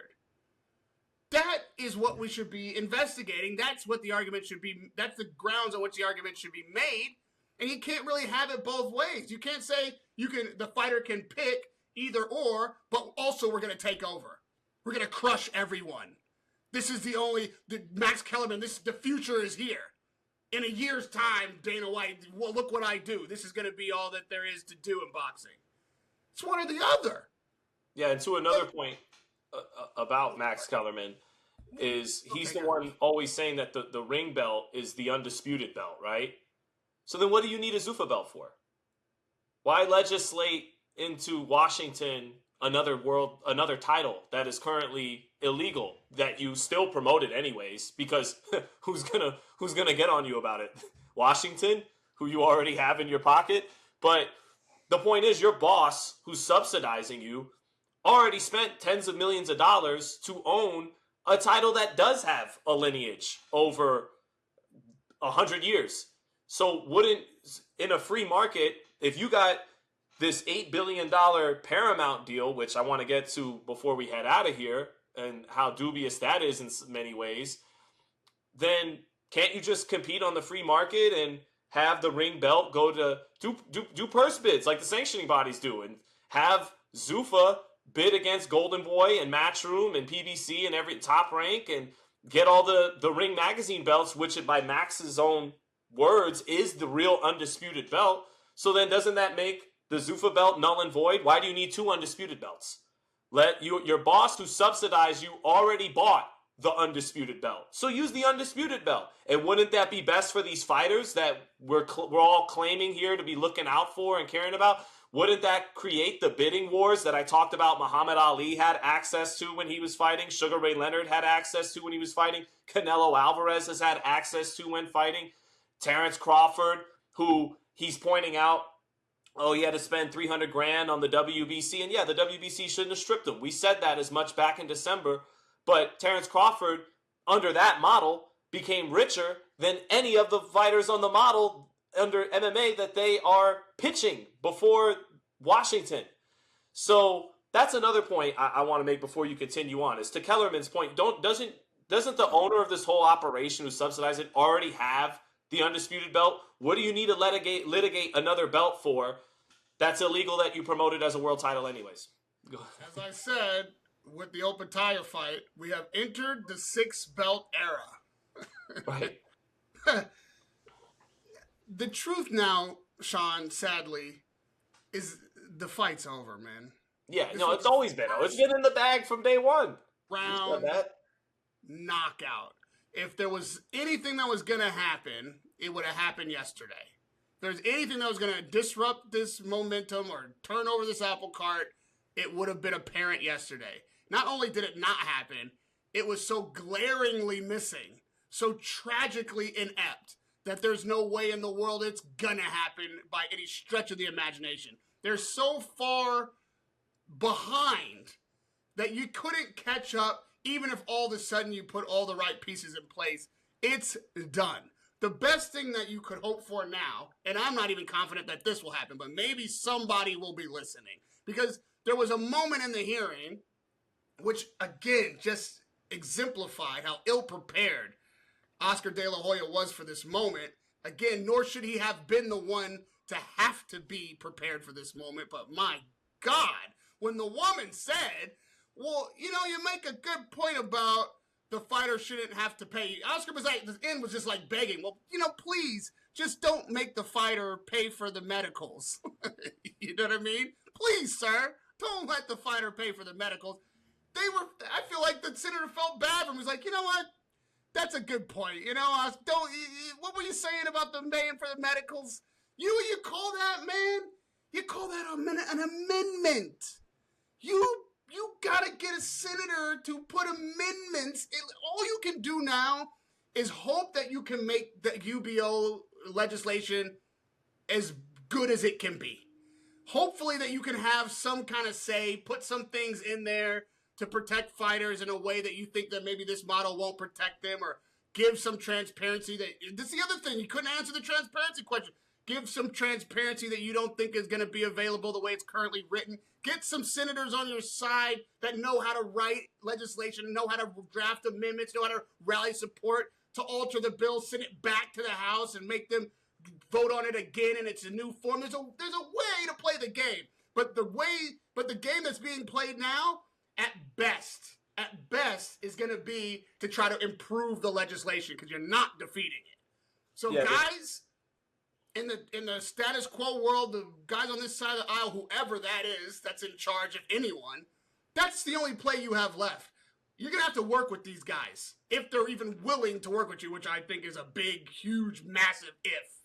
That is what we should be investigating. That's what the argument should be. That's the grounds on which the argument should be made. And you can't really have it both ways. You can't say the fighter can pick either or, but also we're going to take over. We're going to crush everyone. This is Max Kellerman, the future is here. In a year's time, Dana White, well, look what I do. This is going to be all that there is to do in boxing. It's one or the other. Yeah, and to another point about Max Kellerman is he's the one always saying that the ring belt is the undisputed belt, right? So then what do you need a Zuffa belt for? Why legislate into Washington another title that is currently illegal that you still promoted anyways? Because who's gonna get on you about it? Washington, who you already have in your pocket. But the point is, your boss, who's subsidizing you, already spent tens of millions of dollars to own a title that does have a lineage over 100 years. So wouldn't, in a free market, if you got this $8 billion Paramount deal, which I want to get to before we head out of here, and how dubious that is in many ways, then can't you just compete on the free market and have the ring belt go to do purse bids like the sanctioning bodies do, and have Zuffa bid against Golden Boy and Matchroom and PBC and every Top Rank, and get all the Ring Magazine belts, which by Max's own words is the real undisputed belt. So then doesn't that make the Zuffa belt null and void? Why do you need two undisputed belts? Your boss who subsidized you already bought the undisputed belt. So use the undisputed belt. And wouldn't that be best for these fighters that we're all claiming here to be looking out for and caring about? Wouldn't that create the bidding wars that I talked about Muhammad Ali had access to when he was fighting, Sugar Ray Leonard had access to when he was fighting, Canelo Alvarez has had access to when fighting, Terrence Crawford, who he's pointing out, oh, he had to spend $300,000 on the WBC. And yeah, the WBC shouldn't have stripped him. We said that as much back in December. But Terrence Crawford, under that model, became richer than any of the fighters on the model under MMA that they are pitching before Washington. So that's another point I want to make before you continue on. Is to Kellerman's point, doesn't the owner of this whole operation who subsidized it already have the undisputed belt? What do you need to litigate another belt for that's illegal that you promoted as a world title anyways? As I said, with the open tire fight, we have entered the 6-belt era. Right. The truth now, Sean, sadly, is the fight's over, man. Yeah, no, it's always been. It's been in the bag from day one. Round knockout. If there was anything that was going to happen, it would have happened yesterday. If there's anything that was going to disrupt this momentum or turn over this apple cart, it would have been apparent yesterday. Not only did it not happen, it was so glaringly missing, so tragically inept, that there's no way in the world it's going to happen by any stretch of the imagination. They're so far behind that you couldn't catch up, even if all of a sudden you put all the right pieces in place. It's done. The best thing that you could hope for now, and I'm not even confident that this will happen, but maybe somebody will be listening, because there was a moment in the hearing which, again, just exemplified how ill-prepared Oscar De La Hoya was for this moment. Again, nor should he have been the one to have to be prepared for this moment, but my God, when the woman said, well, you make a good point about the fighter shouldn't have to pay. Oscar was like, the end was just like begging, well, please, just don't make the fighter pay for the medicals. You know what I mean? Please, sir, don't let the fighter pay for the medicals. I feel like the senator felt bad for him. He was like, you know what? That's a good point. What were you saying about the paying for the medicals? You call that, man? You call that an amendment. You gotta get a senator to put amendments. All you can do now is hope that you can make the UBO legislation as good as it can be. Hopefully that you can have some kind of say, put some things in there to protect fighters in a way that you think that maybe this model won't protect them, or give some transparency. This is the other thing. You couldn't answer the transparency question. Give some transparency that you don't think is going to be available the way it's currently written. Get some senators on your side that know how to write legislation, know how to draft amendments, know how to rally support to alter the bill, send it back to the House, and make them vote on it again in its new form. There's a way to play the game, but the game that's being played now, at best, is going to be to try to improve the legislation, because you're not defeating it. So, yeah, guys, in the status quo world, the guys on this side of the aisle, whoever that is that's in charge, if anyone, that's the only play you have left. You're going to have to work with these guys, if they're even willing to work with you, which I think is a big, huge, massive if.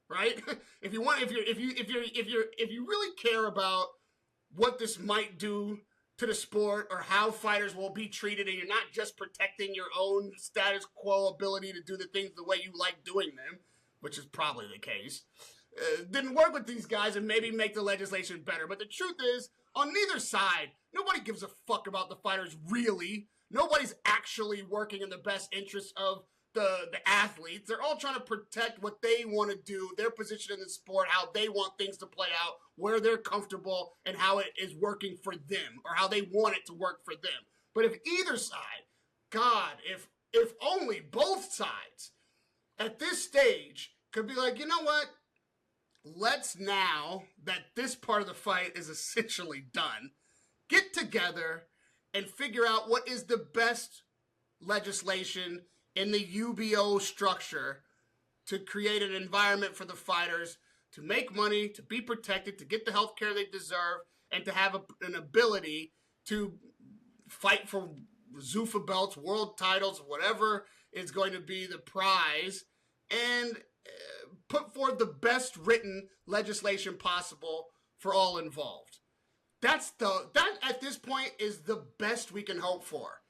Right? If you really care about what this might do to the sport, or how fighters will be treated, and you're not just protecting your own status quo ability to do the things the way you like doing them, which is probably the case, then work with these guys and maybe make the legislation better. But the truth is, on neither side, nobody gives a fuck about the fighters, really. Nobody's actually working in the best interest of the athletes. They're all trying to protect what they want to do, their position in the sport, how they want things to play out, where they're comfortable, and how it is working for them, or how they want it to work for them. But if either side, God, if only both sides at this stage could be like, you know what? Let's, now that this part of the fight is essentially done, get together and figure out what is the best legislation in the UBO structure to create an environment for the fighters to make money, to be protected, to get the health care they deserve, and to have an ability to fight for Zuffa belts, world titles, whatever is going to be the prize, and put forth the best written legislation possible for all involved. That at this point is the best we can hope for.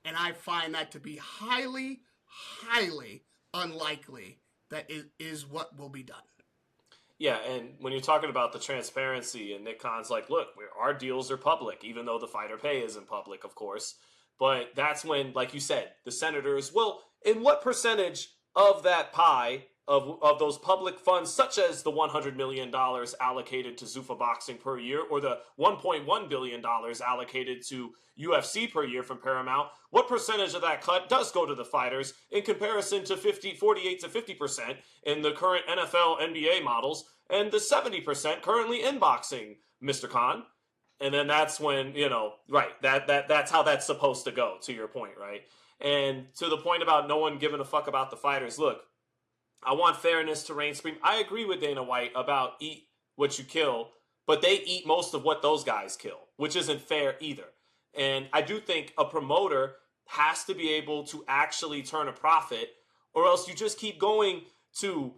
And I find that to be highly, highly unlikely that it is what will be done. Yeah, and when you're talking about the transparency, and Nick Khan's like, look, our deals are public, even though the fighter pay isn't public, of course. But that's when, like you said, the senators, well, in what percentage of that pie of those public funds, such as the $100 million allocated to Zuffa boxing per year, or the $1.1 billion allocated to UFC per year from Paramount, what percentage of that cut does go to the fighters in comparison to 48 to 50% in the current NFL, NBA models, and the 70% currently in boxing, Mr. Khan? And then that's when, right, that's how that's supposed to go, to your point, right? And to the point about no one giving a fuck about the fighters, look, I want fairness to reign supreme. I agree with Dana White about eat what you kill, but they eat most of what those guys kill, which isn't fair either. And I do think a promoter has to be able to actually turn a profit, or else you just keep going to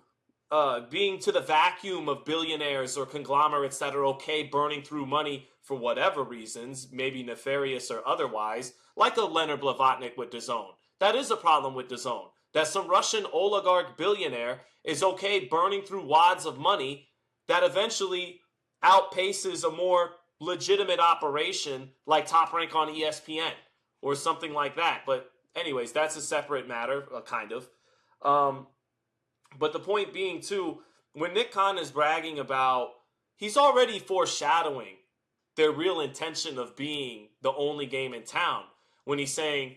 being to the vacuum of billionaires or conglomerates that are okay burning through money for whatever reasons, maybe nefarious or otherwise, like a Leonard Blavatnik with DAZN. That is a problem with DAZN. That some Russian oligarch billionaire is okay burning through wads of money that eventually outpaces a more legitimate operation like Top Rank on ESPN or something like that. But anyways, that's a separate matter, kind of. But the point being, too, when Nick Khan is bragging about, he's already foreshadowing their real intention of being the only game in town when he's saying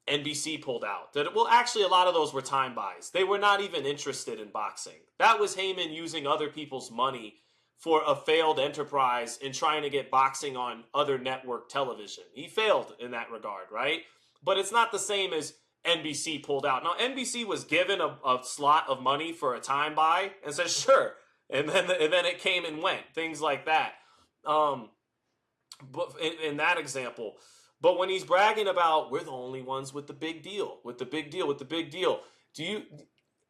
NBC pulled out. That, well, actually, a lot of those were time buys. They were not even interested in boxing. That was Heyman using other people's money for a failed enterprise in trying to get boxing on other network television. He failed in that regard, right? But it's not the same as NBC pulled out. Now, NBC was given a slot of money for a time buy and said, sure. And then it came and went. Things like that. But in that example. But when he's bragging about, we're the only ones with the big deal,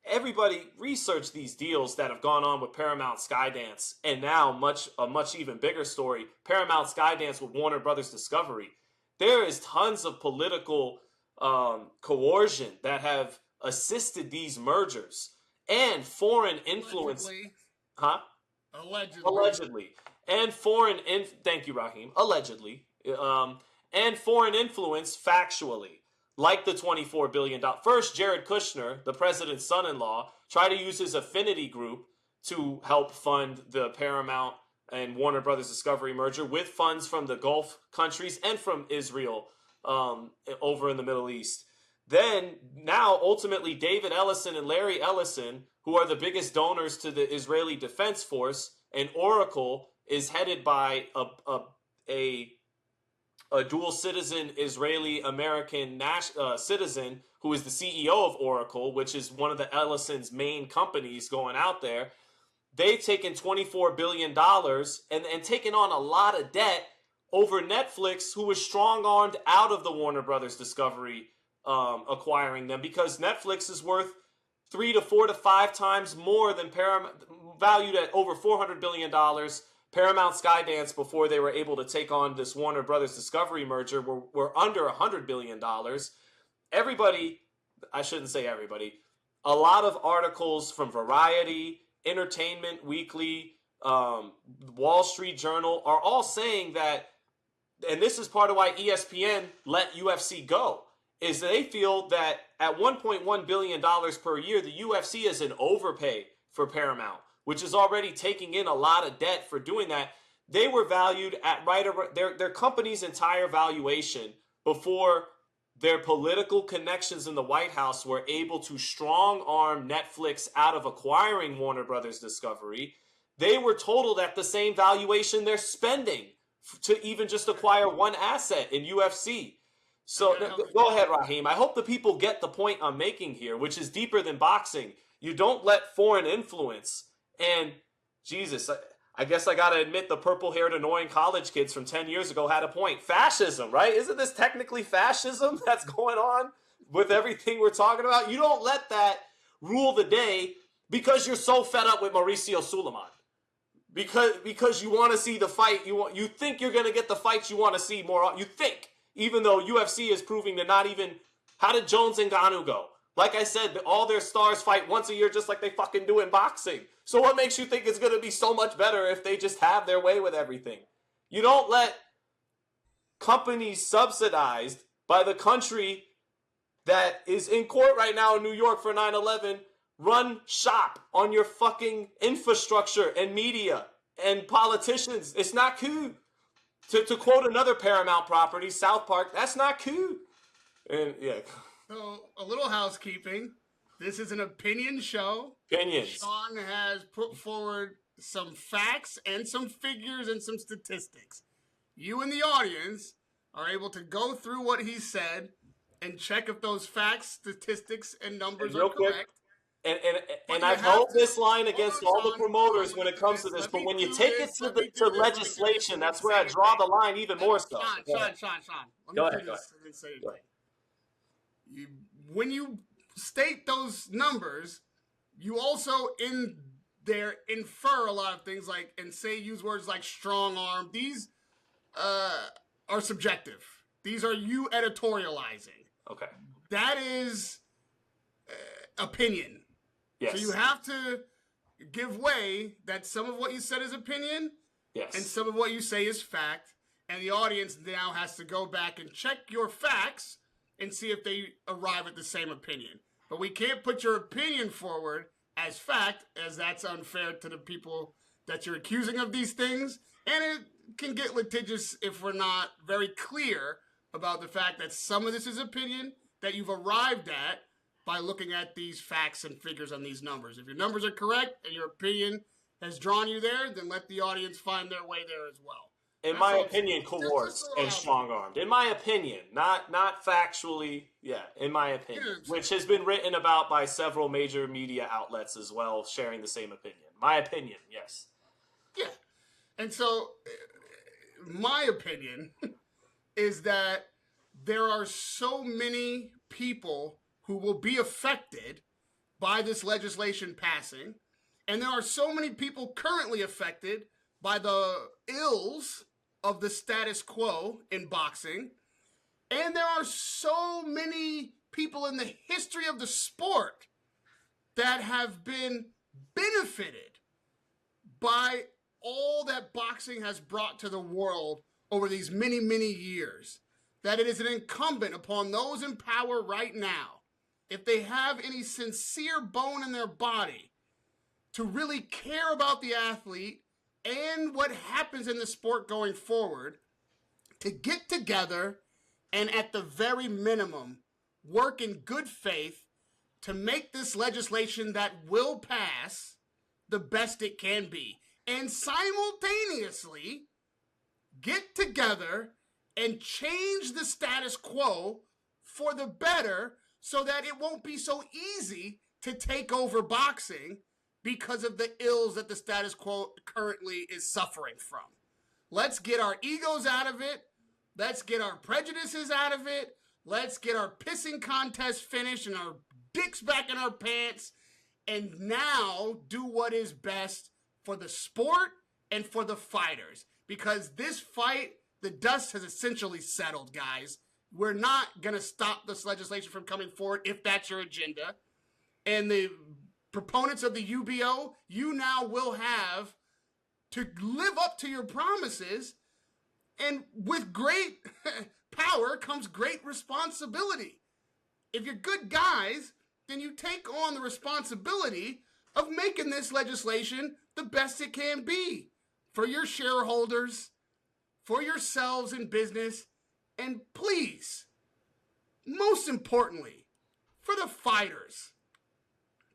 everybody research these deals that have gone on with Paramount Skydance, and now a much even bigger story, Paramount Skydance with Warner Brothers Discovery. There is tons of political coercion that have assisted these mergers and foreign influence. Allegedly. And thank you, Raheem. Allegedly. And foreign influence factually. Like the $24 billion. First, Jared Kushner, the president's son-in-law, tried to use his affinity group to help fund the Paramount and Warner Brothers Discovery merger with funds from the Gulf countries and from Israel over in the Middle East. Then, now, ultimately, David Ellison and Larry Ellison, who are the biggest donors to the Israeli Defense Force, and Oracle is headed by a dual citizen Israeli-American citizen who is the CEO of Oracle, which is one of the Ellison's main companies going out there. They've taken $24 billion and taken on a lot of debt over Netflix, who was strong-armed out of the Warner Brothers Discovery acquiring them, because Netflix is worth 3 to 4 to 5 times more than Paramount, valued at over $400 billion. Paramount Skydance, before they were able to take on this Warner Brothers Discovery merger, were under $100 billion. Everybody, I shouldn't say everybody, a lot of articles from Variety, Entertainment Weekly, Wall Street Journal are all saying that, and this is part of why ESPN let UFC go, is they feel that at $1.1 billion per year, the UFC is an overpay for Paramount, which is already taking in a lot of debt for doing that. They were valued at their company's entire valuation before their political connections in the White House were able to strong-arm Netflix out of acquiring Warner Brothers Discovery. They were totaled at the same valuation they're spending to even just acquire one asset in UFC. So go ahead, Raheem. I hope the people get the point I'm making here, which is deeper than boxing. You don't let foreign influence and, Jesus, I guess I got to admit the purple-haired annoying college kids from 10 years ago had a point. Fascism, right? Isn't this technically fascism that's going on with everything we're talking about? You don't let that rule the day because you're so fed up with Mauricio Suleiman. Because you want to see the fight. You think you're going to get the fights you want to see more. You think. Even though UFC is proving to not even... How did Jones and Ngannou go? Like I said, all their stars fight once a year just like they fucking do in boxing. So what makes you think it's going to be so much better if they just have their way with everything? You don't let companies subsidized by the country that is in court right now in New York for 9/11 run shop on your fucking infrastructure and media and politicians. It's not cool. To quote another Paramount property, South Park, that's not cool. And yeah. So, a little housekeeping. This is an opinion show. Opinions. Sean has put forward some facts and some figures and some statistics. you and the audience are able to go through what he said and check if those facts, statistics, and numbers are quick, correct. and I've held this line against all the promoters when it comes to this, but when you take it to legislation, that's where I draw the line even more so. Sean. Let me do this and then say anything. When you state those numbers, you also in there infer a lot of things and use words like strong arm. These are subjective. These are you editorializing. Okay. That is opinion. Yes. So you have to give way that some of what you said is opinion. Yes. And some of what you say is fact. And the audience now has to go back and check your facts and see if they arrive at the same opinion. But we can't put your opinion forward as fact, as that's unfair to the people that you're accusing of these things. And it can get litigious if we're not very clear about the fact that some of this is opinion that you've arrived at by looking at these facts and figures on these numbers. If your numbers are correct and your opinion has drawn you there, then let the audience find their way there as well. In my opinion, coerced and strong-armed. In my opinion, not factually, in my opinion, which has been written about by several major media outlets as well, sharing the same opinion. My opinion, yes. Yeah. And so, my opinion is that there are so many people who will be affected by this legislation passing, and there are so many people currently affected by the ills of the status quo in boxing, and there are so many people in the history of the sport that have been benefited by all that boxing has brought to the world over these many, many years, that it is an incumbent upon those in power right now, if they have any sincere bone in their body, to really care about the athlete and what happens in the sport going forward, to get together and at the very minimum work in good faith to make this legislation that will pass the best it can be, and simultaneously get together and change the status quo for the better so that it won't be so easy to take over boxing because of the ills that the status quo currently is suffering from. Let's get our egos out of it. Let's get our prejudices out of it. Let's get our pissing contest finished and our dicks back in our pants, and now do what is best for the sport and for the fighters. Because this fight, the dust has essentially settled, guys. We're not going to stop this legislation from coming forward if that's your agenda. And the proponents of the UBO, you now will have to live up to your promises. And with great power comes great responsibility. If you're good guys, then you take on the responsibility of making this legislation the best it can be for your shareholders, for yourselves in business, and please, most importantly, for the fighters.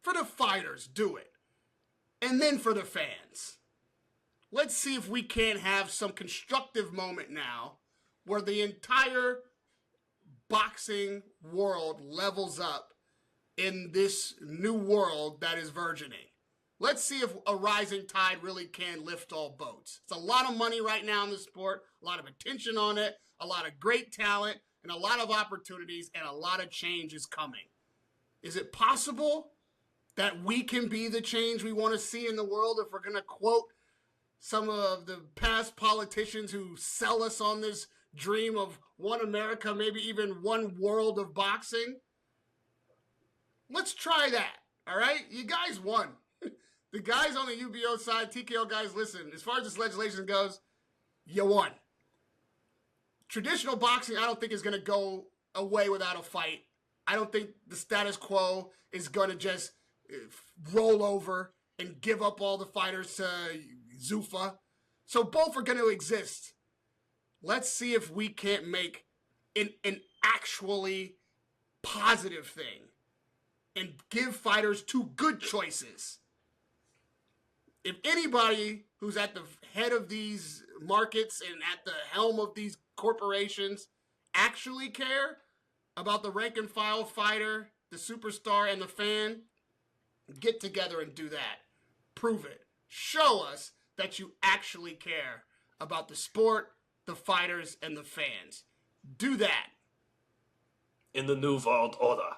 For the fighters, do it. And then for the fans. Let's see if we can't have some constructive moment now where the entire boxing world levels up in this new world that is burgeoning. Let's see if a rising tide really can lift all boats. It's a lot of money right now in the sport, a lot of attention on it, a lot of great talent, and a lot of opportunities, and a lot of change is coming. Is it possible that we can be the change we want to see in the world if we're going to quote some of the past politicians who sell us on this dream of one America, maybe even one world of boxing? Let's try that, all right? You guys won. The guys on the UBO side, TKO guys, listen, as far as this legislation goes, you won. Traditional boxing, I don't think is going to go away without a fight. I don't think the status quo is going to just roll over and give up all the fighters to Zuffa. So both are going to exist. Let's see if we can't make an actually positive thing and give fighters two good choices. if anybody who's at the head of these markets and at the helm of these corporations actually care about the rank and file fighter, the superstar, and the fan, get together and do that. Prove it. Show us that you actually care about the sport, the fighters, and the fans. Do that. In the New World Order.